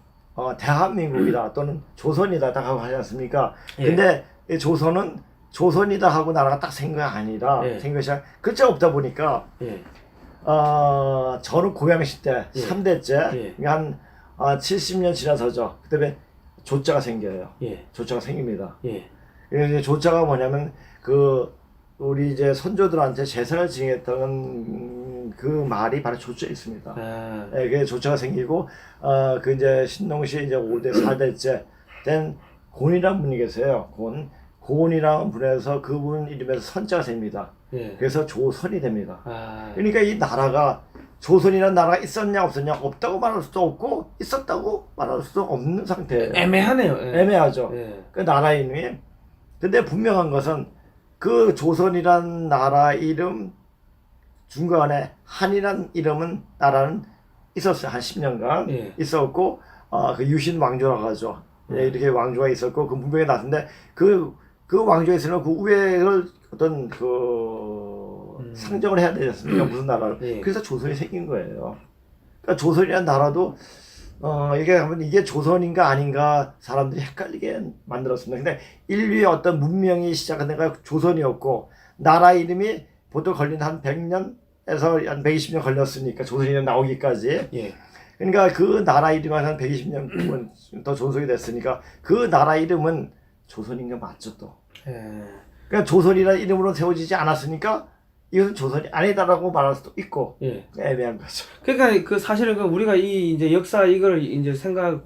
대한민국이다 또는 조선이다 딱 하고 하지 않습니까? 예. 근데 이 조선은 조선이다 하고 나라가 딱 생긴 게 아니라 예. 생긴 것이 글자 없다 보니까 예. 저는 고양시 때 예. 3대째 예. 한 70년 지나서죠. 그다음에 조자가 생겨요. 예. 조자가 생깁니다. 예. 이제 조자가 뭐냐면 우리 이제 선조들한테 제사를 지냈던 그 말이 바로 조자에 있습니다. 아. 예, 그게 조자가 생기고 그 이제 신농시 이제 5대 4대째 된 곤이라는 분이 계세요. 곤이라는 분에서 그분 이름에서 선자가 생깁니다. 예. 그래서 조선이 됩니다. 아. 그러니까 이 나라가 조선이라는 나라가 있었냐 없었냐 없다고 말할 수도 없고 있었다고 말할 수도 없는 상태예요. 애매하네요. 예. 애매하죠. 예. 그 나라 이름이. 근데 분명한 것은 그 조선이란 나라 이름 중간에 한이란 이름은 나라는 있었어요. 한 10년간 예. 있었고 그 유신 왕조라고 하죠. 예, 이렇게 왕조가 있었고 그 문명에 났는데 그 왕조에 있으면 그 우회를 어떤 상정을 해야 되지 않습니까? 무슨 나라를. 예. 그래서 조선이 생긴 거예요. 그러니까 조선이라는 나라도 이게 조선인가 아닌가 사람들이 헷갈리게 만들었습니다. 근데 인류의 어떤 문명이 시작한 데가 조선이었고 나라 이름이 보통 걸린 한 100년에서 한 120년 걸렸으니까 조선이 나오기까지. 예. 그러니까 그 나라 이름이 한 120년 더 존속이 됐으니까 그 나라 이름은 조선인가 맞죠 또. 예. 그러니까 조선이라는 이름으로 세워지지 않았으니까 이것은 조선이 아니다라고 말할 수도 있고 예. 애매한 거죠. 그러니까 사실은 우리가 이 이제 역사 이걸 이제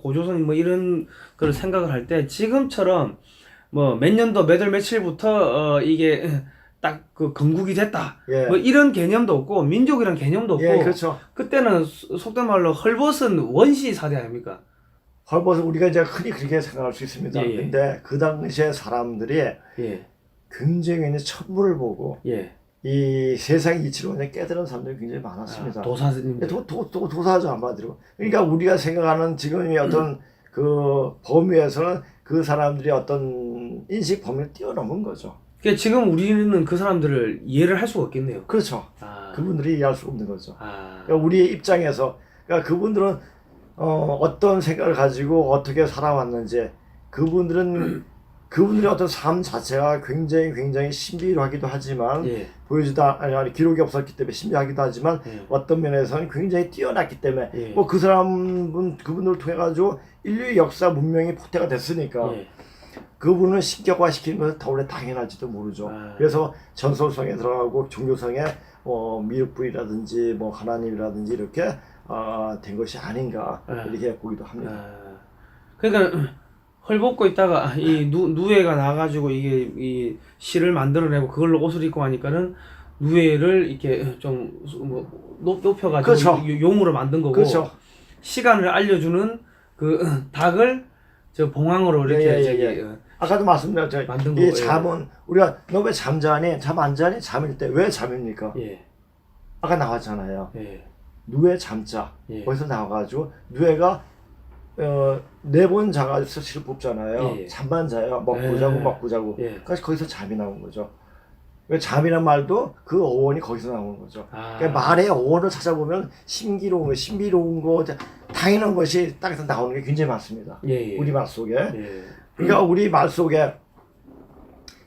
고조선 뭐 이런 걸 생각을 할 때 지금처럼 뭐 몇 년도 몇 월 며칠부터 이게 딱 그 건국이 됐다. 예. 뭐 이런 개념도 없고 민족이란 개념도 없고 예, 그렇죠. 그때는 속된 말로 헐벗은 원시 사대 아닙니까? 헐벗은 우리가 이제 흔히 그렇게 생각할 수 있습니다. 예. 근데 그 당시에 사람들이 예. 굉장히 이제 천문을 보고 예. 이 세상 이치를 완전히 깨달은 사람들이 굉장히 많았습니다. 도사님들. 도사죠 한마디로. 그러니까 우리가 생각하는 지금의 어떤 그 범위에서는 그 사람들이 어떤 인식 범위를 뛰어넘은 거죠. 그러니까 지금 우리는 그 사람들을 이해를 할 수가 없겠네요. 그렇죠. 아. 그분들이 이해할 수 없는 거죠. 아. 그러니까 우리의 입장에서 그러니까 그분들은 어떤 생각을 가지고 어떻게 살아왔는지 그분들의 어떤 삶 자체가 굉장히 신비하기도 하지만 예. 아니 기록이 없었기 때문에 신비하기도 하지만 예. 어떤 면에서는 굉장히 뛰어났기 때문에 예. 뭐 그 그분들을 통해 가지고 인류의 역사 문명이 포태가 됐으니까 예. 그분을 신격화시키는 것은 더 오래 당연할지도 모르죠. 아. 그래서 전설성에 들어가고 종교성에 미륵불이라든지 뭐 하나님이라든지 이렇게 된 것이 아닌가 이렇게 보기도 합니다. 아. 그러니까 헐벗고 있다가 이 누에가 나가지고 이게 이 실을 만들어내고 그걸로 옷을 입고 하니까는 누에를 이렇게 좀 뭐 높여가지고 그렇죠. 용으로 만든 거고 그렇죠. 시간을 알려주는 그 닭을 저 봉황으로 이렇게 예, 예, 저기 예. 아까도 말씀드렸죠. 만든 이 거고, 잠은 우리가 너 왜 잠자니? 잠 안 자니? 잠일 때 왜 잠입니까? 예. 아까 나왔잖아요. 예. 누에 잠자. 예. 거기서 나와가지고 누에가 4번 자가지고 실을 뽑잖아요. 예. 잠만 자요. 먹고 예. 자고 먹고 자고. 예. 그래서 거기서 잠이 나온 거죠. 잠이란 말도 그 어원이 거기서 나오는 거죠. 아. 그러니까 말의 어원을 찾아보면 신비로운 거, 당연한 것이 딱에서 나오는 게 굉장히 많습니다. 예. 예. 우리 말 속에. 예. 그러니까 우리 말 속에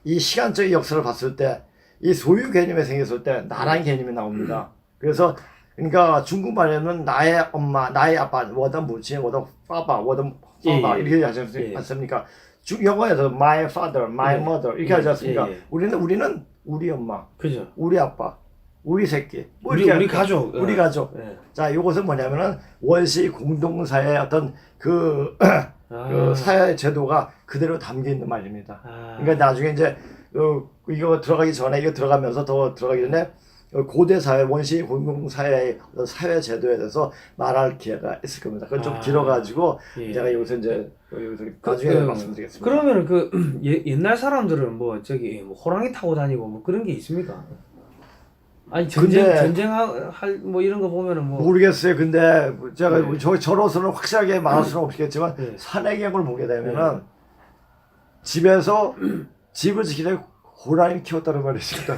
이 시간적인 역사를 봤을 때 이 소유 개념이 생겼을 때 나라는 개념이 나옵니다. 그래서 그러니까 중국말에는 나의 엄마, 나의 아빠, 我的母亲, 我的爸爸, 我的爸爸 예, 이렇게 하지 예. 않습니까? 영어에서 my father, my 예. mother 이렇게 예. 하지 않습니까? 예, 예. 우리는 우리 엄마, 그죠. 우리 아빠, 우리 새끼, 뭐 우리 이렇게 가족. 우리 가족. 예. 자, 이것은 뭐냐면은 원시 공동사의 어떤 그 아. 사회 제도가 그대로 담겨 있는 말입니다. 아. 그러니까 나중에 이제 이거 들어가기 전에 이거 들어가면서 더 들어가기 전에 고대 사회 원시 공동사회의 사회 제도에 대해서 말할 기회가 있을 겁니다. 그건 좀 아. 길어가지고 예. 제가 여기서 이제 나중에 말씀드리겠습니다. 그러면 그 옛날 사람들은 뭐 저기 뭐 호랑이 타고 다니고 뭐 그런 게 있습니까? 아니 전쟁할 뭐 이런 거 보면은 뭐 모르겠어요. 근데 제가 네. 저로서는 확실하게 말할 수는 없겠지만 네. 산해경을 보게 되면은 집에서 집을 지키려고 호랑이를 키웠다는 말이 있습니다.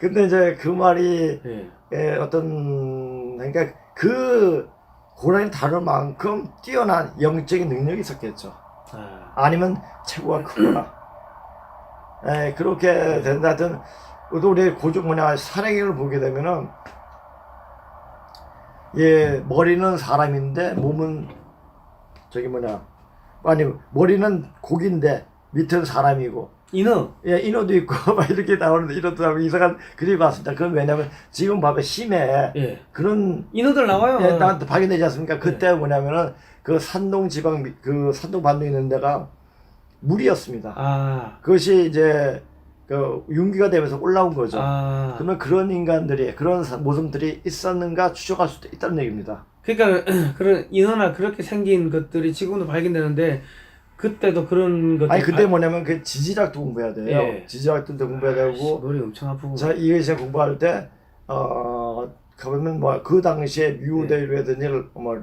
근데 이제 그 말이 예. 그러니까 그 호랑이를 다룰 만큼 뛰어난 영적인 능력이 있었겠죠. 아. 아니면 체구가 크거나. 그렇게 된다 하여튼 또 우리 산해경을 보게 되면은 머리는 사람인데 몸은 머리는 고기인데 밑은 사람이고 인어. 인어도 있고 막 이렇게 나오는데 인어도 나오고 이상한 그림이 왔습니다. 그건 왜냐면 지금 봐봐 심해 예. 그런 인어들 나와요. 나한테 발견되지 않습니까? 그때 뭐냐면은 그 산동 지방 그 산동 반도 있는 데가 물이었습니다. 아. 그것이 이제 그 융기가 되면서 올라온 거죠. 아. 그러면 그런 인간들이 그런 모습들이 있었는가 추적할 수도 있다는 얘기입니다. 그러니까 그런 인어나 그렇게 생긴 것들이 지금도 발견되는데 그때도 그런 것들. 아니 그때 뭐냐면 그 지질학도 공부해야 돼요. 예. 지질학도 공부해야 되고. 머리 엄청 아프고. 이게 제가 공부할 때 가보면 뭐 그 당시에 미우 대륙이라든지 뭐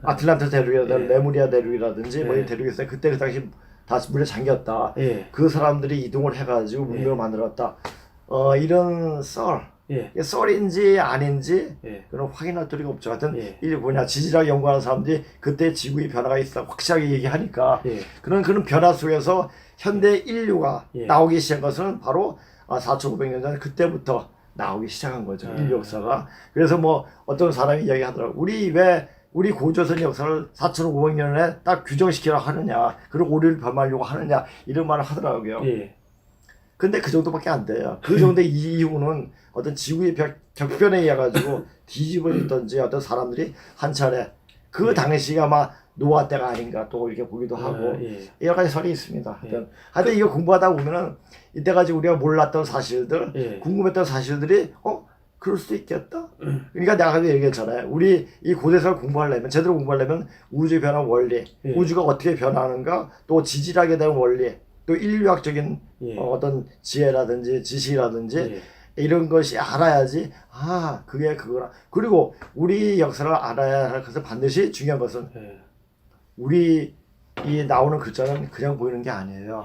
아틀란타 대륙이라든지 레무리아 대륙이라든지 뭐 이 대륙이 있어요. 그때 그 당시 다 물에 잠겼다. 예. 그 사람들이 이동을 해가지고 문명을 만들었다. 이런 예. 썰인지 아닌지 예. 그런 확인할 도리가 없죠. 하여튼 예. 이 지질학 연구하는 사람들이 그때 지구의 변화가 있다 확실하게 얘기하니까 예. 그런 변화 속에서 현대 인류가 예. 나오기 시작한 것은 바로 4,500년 전 그때부터 나오기 시작한 거죠. 인류 역사가. 그래서 뭐 어떤 사람이 이야기하더라고. 우리 고조선 역사를 4,500년에 딱 규정시키려 하느냐, 그리고 우리를 변하려고 하느냐 이런 말을 하더라고요. 예. 근데 그 정도밖에 안 돼요. 그 정도 이유는 어떤 지구의 격변에 의해 가지고 뒤집어졌던지 어떤 사람들이 한 차례 그 당시가 아마 노아 때가 아닌가 또 이렇게 보기도 하고 여러 가지 설이 있습니다. 하여튼 이거 공부하다 보면은 이때까지 우리가 몰랐던 사실들, 궁금했던 사실들이 그럴 수도 있겠다. 그러니까 내가 얘기했잖아요. 우리 이 고대사를 공부하려면 제대로 공부하려면 우주의 변화 원리, 우주가 어떻게 변하는가, 또 지질학에 대한 원리, 또 인류학적인 어떤 지혜라든지 지식이라든지 이런 것이 알아야지 그게 그거라. 그리고 우리 역사를 알아야 할 것은 반드시 중요한 것은 우리 이 나오는 글자는 그냥 보이는 게 아니에요.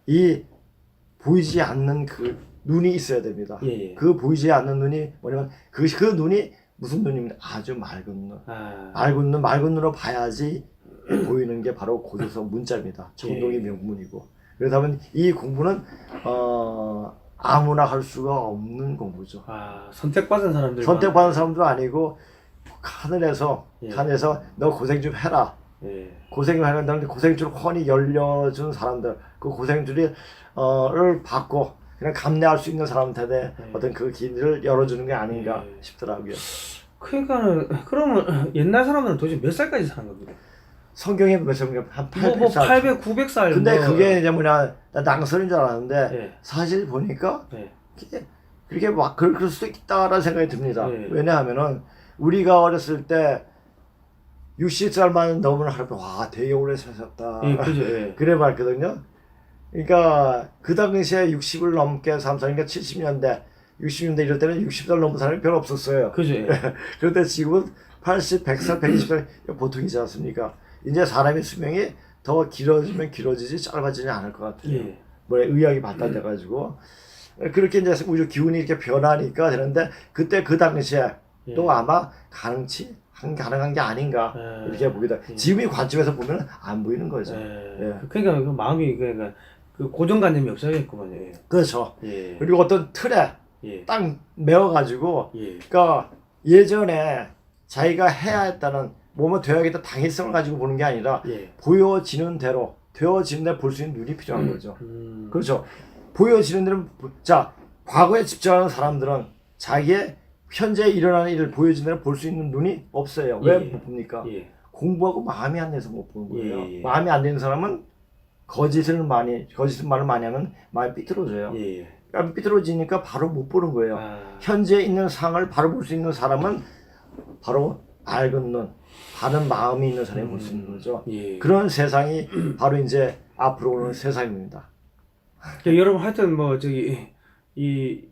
이 보이지 않는 그 눈이 있어야 됩니다. 예, 예. 그 보이지 않는 눈이 뭐냐면 그 눈이 무슨 눈입니까? 아주 맑은 눈. 아, 맑은 눈으로 봐야지 보이는 게 바로 고조서 문자입니다. 정동의 명문이고. 그러다 보면 이 공부는 아무나 할 수가 없는 공부죠. 아, 선택받은 사람들. 선택받은 사람도 아니고 하늘에서 예. 너 고생 좀 해라. 예. 고생을 하는데 고생줄 훤히 열려준 사람들, 그 고생줄을 받고 그냥 감내할 수 있는 사람한테 어떤 그 길을 열어주는 게 아닌가 싶더라고요. 그러니까는 그러면 옛날 사람들은 도대체 몇 살까지 사는 겁니까? 성경에 몇 살인가 한 800살. 뭐 800, 900살. 근데 뭐. 그게 이제 뭐냐 나 낭설인 줄 알았는데 예. 사실 보니까 예. 그렇게 막 그럴 수도 있다라는 생각이 듭니다. 예. 왜냐하면은 우리가 어렸을 때 60살만 넘으면 하루에 와 되게 오래 사셨다. 예, 그죠. 예. 그래 봤거든요. 그러니까 그 당시에 60을 넘게 삼사니까 70년대, 60년대 이럴 때는 60살 넘은 사람이 별로 없었어요. 그죠. 예. 그런데 지금은 80, 100살, 120살 보통이지 않습니까? 이제 사람의 수명이 더 길어지면 길어지지 짧아지지 않을 것 같아요. 예. 뭐 의학이 발달돼 가지고 그렇게 이제 우주 기운이 이렇게 변하니까 되는데 그때 그 당시에 예. 또 아마 가능한 게 아닌가 예. 이렇게 보기도. 지금의 관점에서 보면 안 보이는 거죠. 예. 그러니까 그 마음이 그러니까 그 고정관념이 없어야겠구만요. 예. 그렇죠. 예. 그리고 어떤 틀에 예. 딱 메워가지고, 예. 그러니까 예전에 자기가 해야 했다는 뭐뭐 되어야겠다 당위성을 가지고 보는 게 아니라 예. 보여지는 대로 되어지는 데 볼 수 있는 눈이 필요한 거죠. 음. 그렇죠. 보여지는 데는 자 과거에 집중하는 사람들은 자기의 현재 일어나는 일을 보여지는 데를 볼 수 있는 눈이 없어요. 왜 예. 못 봅니까? 예. 공부하고 마음이 안 돼서 못 보는 거예요. 예. 마음이 안 되는 사람은 거짓을 말을 많이 하면 마음이 삐뚤어져요. 예. 그러니까 삐뚤어지니까 바로 못 보는 거예요. 아. 현재 있는 상을 바로 볼 수 있는 사람은 바로 맑은 눈, 바른 마음이 있는 사람이 볼 수 있는 거죠. 예. 그런 세상이 바로 이제 앞으로 오는 세상입니다. 그러니까 여러분 하여튼 뭐 저기 이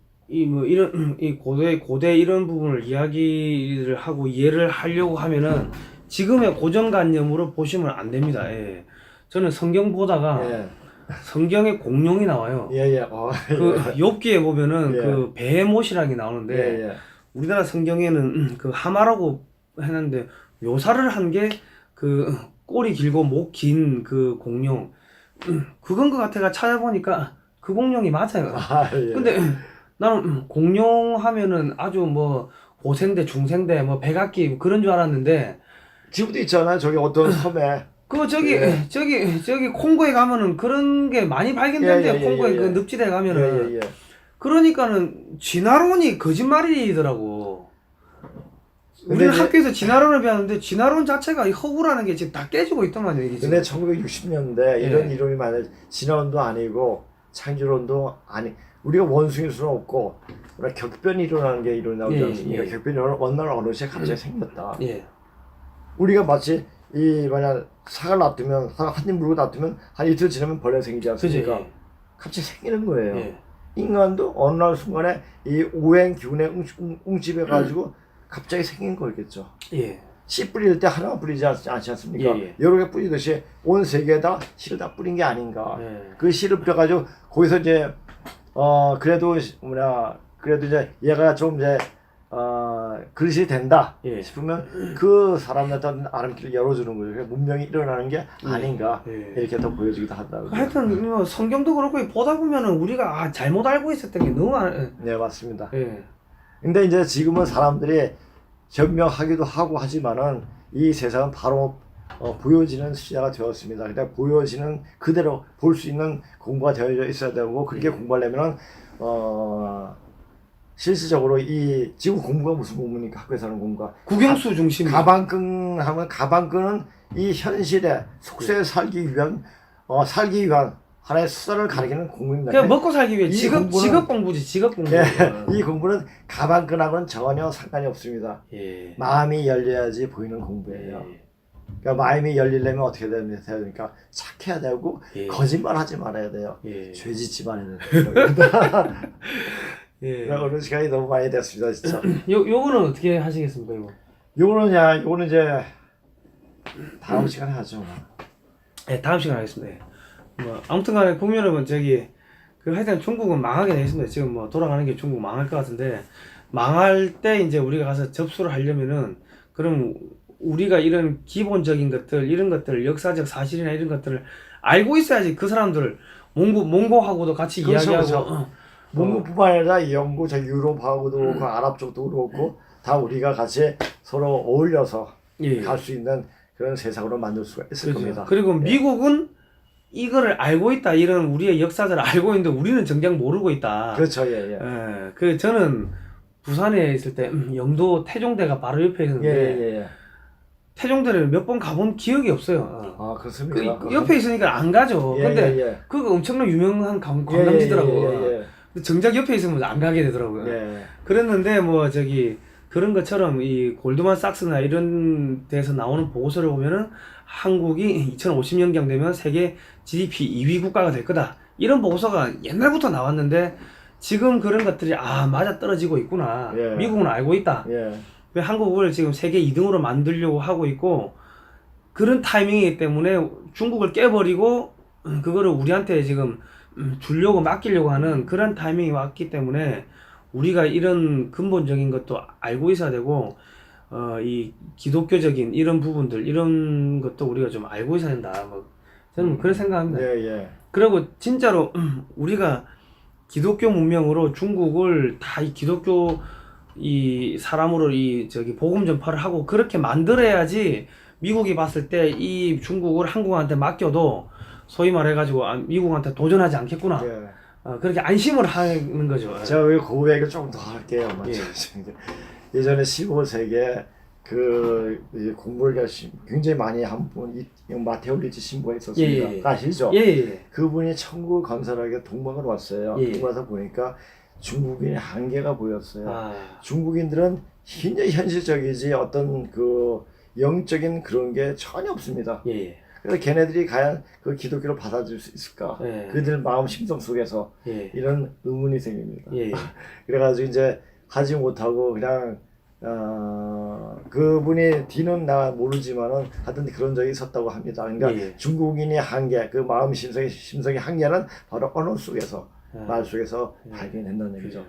뭐 이런 이 고대 이런 부분을 이야기를 하고 이해를 하려고 하면은 지금의 고정관념으로 보시면 안 됩니다. 예. 저는 성경 보다가 예, 성경에 공룡이 나와요. 예, 예. 그 욥기에 보면은 예. 그 베모시락이 나오는데 예, 예. 우리나라 성경에는 그 하마라고 했는데 묘사를 한 게 그 꼬리 길고 목 긴 그 공룡 그건 것 같아가 찾아보니까 그 공룡이 맞아요. 아, 예. 근데 나는 공룡 하면은 아주 뭐 고생대 중생대 뭐 백악기 그런 줄 알았는데 지금도 있잖아요. 저기 어떤 섬에. 그 저기 예. 저기 콩고에 가면은 그런 게 많이 발견된대요. 예, 예, 예, 콩고에 예, 그 예. 늪지대 가면은 예, 예, 예. 그러니까는 진화론이 거짓말이더라고. 근데 우리는 이제- 학교에서 진화론을 배웠는데 진화론 자체가 이 허구라는 게 지금 다 깨지고 있더만요. 이게 지금. 근데 1960년대 이런 예. 이론이 많아요. 진화론도 아니고 창조론도 아니. 우리가 원숭이일 수는 없고 우리가 격변이 일어나는 게 일어나지 예, 않습니까? 예. 격변이 어느 날 어느 시에 갑자기 생겼다. 예. 우리가 마치 이 만약 사과를 놔두면 한 입 물고 놔두면 한 이틀 지나면 벌레가 생기지 그죠. 않습니까? 예. 갑자기 생기는 거예요. 예. 인간도 어느 날 순간에 이 오행 기운에 웅집해 가지고 갑자기 생긴 거겠죠. 예. 씨 뿌릴 때 하나만 뿌리지 않지 않습니까? 예, 예. 여러 개 뿌리듯이 온 세계에다 씨를 다 뿌린 게 아닌가. 예. 그 씨를 뿌려가지고 거기서 이제 그래도 그래도 이제 얘가 좀 이제 그릇이 된다 예. 싶으면 그 사람한테 아름길을 열어주는 거죠. 그래서 문명이 일어나는 게 아닌가 예. 이렇게 더 보여주기도 한다고. 하여튼 뭐 성경도 그렇고 보다 보면은 우리가 잘못 알고 있었던 게 너무 많. 네 맞습니다. 예. 근데 이제 지금은 사람들이 변명하기도 하고 하지만은 이 세상은 바로 보여지는 시대가 되었습니다. 그냥 보여지는 그대로 볼 수 있는 공부가 되어 있어야 되고 그렇게 공부하려면은 실질적으로 이 지금 공부가 무슨 공부입니까? 학교에서 하는 공부가 국영수 중심. 가방끈 하면 가방끈은 이 현실에 속세에 살기 위한 하나의 수단을 가리키는 공부입니다. 그냥 먹고 살기 위해 이 직업 공부는- 공부지 직업 공부. 예, 이 공부는 가방끈하고는 전혀 상관이 없습니다. 예. 마음이 열려야지 보이는 공부예요. 그러니까 마음이 열리려면 어떻게 되니까 착해야 되고 예. 거짓말하지 말아야 돼요. 예. 죄짓지 말아야 돼요. 예. 어느 시간이 너무 많이 됐습니다, 진짜. 요거는 어떻게 하시겠습니까, 이거? 요거는 이제 다음 시간에 하죠. 예, 다음 시간에 하겠습니다. 예. 뭐 아무튼간에 국민 여러분 저기 그 하여튼 중국은 망하게 돼 있습니다. 지금 뭐 돌아가는 게 중국 망할 것 같은데 망할 때 이제 우리가 가서 접수를 하려면은 그럼 우리가 이런 기본적인 것들 이런 것들 역사적 사실이나 이런 것들을 알고 있어야지 그 사람들 몽고하고도 같이 그렇죠, 이야기하고 그렇죠. 몽고뿐만 아니라 영국, 저 유럽하고도 그렇고 아랍 쪽도 그렇고 다 우리가 같이 서로 어울려서 예. 갈 수 있는 그런 세상으로 만들 수가 있을 그렇죠. 겁니다. 그리고 미국은 이거를 알고 있다. 이런 우리의 역사를 알고 있는데 우리는 정작 모르고 있다. 그렇죠, 예, 예. 예. 그 저는 부산에 있을 때 영도 태종대가 바로 옆에 예, 있었는데 예, 예. 태종대를 몇 번 가본 기억이 없어요. 아, 그렇습니까? 그 옆에 있으니까 안 가죠. 예, 근데 예, 예. 그거 엄청난 유명한 관광지더라고요. 예, 예, 근데 정작 옆에 있으면 안 가게 되더라고요. 예. 그랬는데 뭐 저기 그런 것처럼 이 골드만삭스나 이런 데서 나오는 보고서를 보면은 한국이 2050년경 되면 세계 GDP 2위 국가가 될 거다. 이런 보고서가 옛날부터 나왔는데 지금 그런 것들이 아 맞아 떨어지고 있구나. 예. 미국은 알고 있다. 예. 왜 한국을 지금 세계 2등으로 만들려고 하고 있고 그런 타이밍이기 때문에 중국을 깨버리고 그거를 우리한테 지금 주려고 맡기려고 하는 그런 타이밍이 왔기 때문에 우리가 이런 근본적인 것도 알고 있어야 되고 이 기독교적인 이런 부분들 이런 것도 우리가 좀 알고 있어야 된다. 뭐 저는 그런 생각합니다. 예, 예. 그리고 진짜로 우리가 기독교 문명으로 중국을 다 이 기독교 이 사람으로 이 저기 복음 전파를 하고 그렇게 만들어야지 미국이 봤을 때 이 중국을 한국한테 맡겨도 소위 말해가지고 아, 미국한테 도전하지 않겠구나. 예. 그렇게 안심을 하는 거죠. 제가 왜 고백을 조금 더 할게요. 예. 예전에 15세기에 이 공부를 굉장히 많이 한 분, 마테오 리치 신부가 있었습니다. 예, 예. 아시죠? 예, 예. 그분이 천국을 건설하기 동방을 왔어요. 예. 동방에서 보니까 중국인의 한계가 보였어요. 아, 중국인들은 굉장히 현실적이지 어떤 그 영적인 그런 게 전혀 없습니다. 예, 예. 그래서 걔네들이 과연 그 기독교를 받아들일 수 있을까? 예. 그들 마음 심정 속에서 예. 이런 의문이 생깁니다. 예, 예. 그래가지고 이제 하지 못하고 그냥 그분이 뒤는 나 모르지만은 하여튼 그런 적이 있었다고 합니다. 그러니까 예. 중국인의 한계, 그 마음 심성의 한계는 바로 언어 속에서 말 속에서 발견했다는 얘기죠.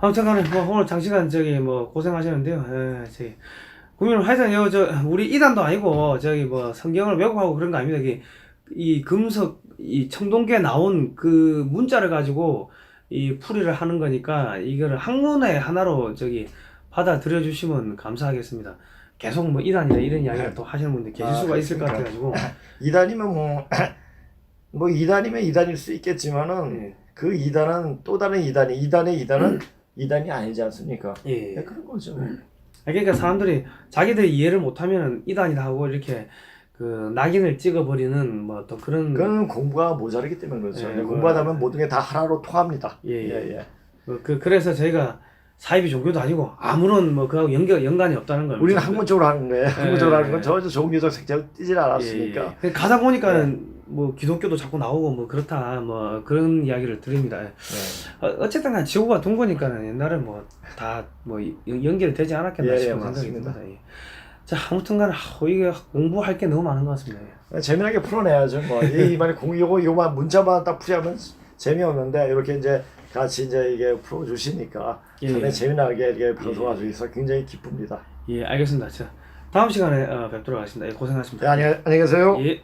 아무튼간에 뭐 오늘 장시간 저기 뭐 고생하셨는데요. 저기 국민은 하여튼 우리 이단도 아니고 저기 뭐 성경을 왜곡하고 그런 거 아닙니다. 이 금석 이 청동교에 나온 그 문자를 가지고 이 풀이를 하는 거니까 이거를 학문의 하나로 저기 받아들여 주시면 감사하겠습니다. 계속 뭐 이단이다 이런 이야기를 또 하시는 분들 계실 수가 있을 것 같아가지고 이단이면 뭐 이단이면 이단일 수 있겠지만은 예. 그 이단은 또 다른 이단의 이단은 이단이 아니지 않습니까? 예. 네, 그런 거죠. 그러니까 사람들이 자기들이 이해를 못하면은 이단이다 하고 이렇게 그 낙인을 찍어버리는 뭐 또 그런 그건 공부가 모자르기 때문에 그렇죠. 예, 공부하다 보면 모든 게 다 하나로 통합니다. 예. 그래서 저희가 사이비 종교도 아니고 아무런 뭐 그하고 연관이 없다는 걸 우리는 학문적으로 하는 거예요. 학문적으로 하는 건 예. 전혀 종교적 색채가 띄질 않았으니까. 예. 가다 보니까는 뭐 기독교도 자꾸 나오고 뭐 그렇다 뭐 그런 이야기를 드립니다. 어쨌든 간 지구가 둥 거니까는 옛날에 뭐 다 뭐 연결이 되지 않았겠나 싶은 생각이 맞습니다. 듭니다. 자 아무튼간 이게 공부할 게 너무 많은 것 같습니다. 재미나게 풀어내야죠. 뭐 이만에 요만 문자만 딱 풀이하면 재미없는데 이렇게 이제 같이 이제 이게 풀어주시니까 상당히 재미나게 이렇게 방송할 수 있어 굉장히 기쁩니다. 예, 알겠습니다. 자 다음 시간에 뵙도록 하겠습니다. 예, 고생하셨습니다. 네, 안녕히 계세요. 예.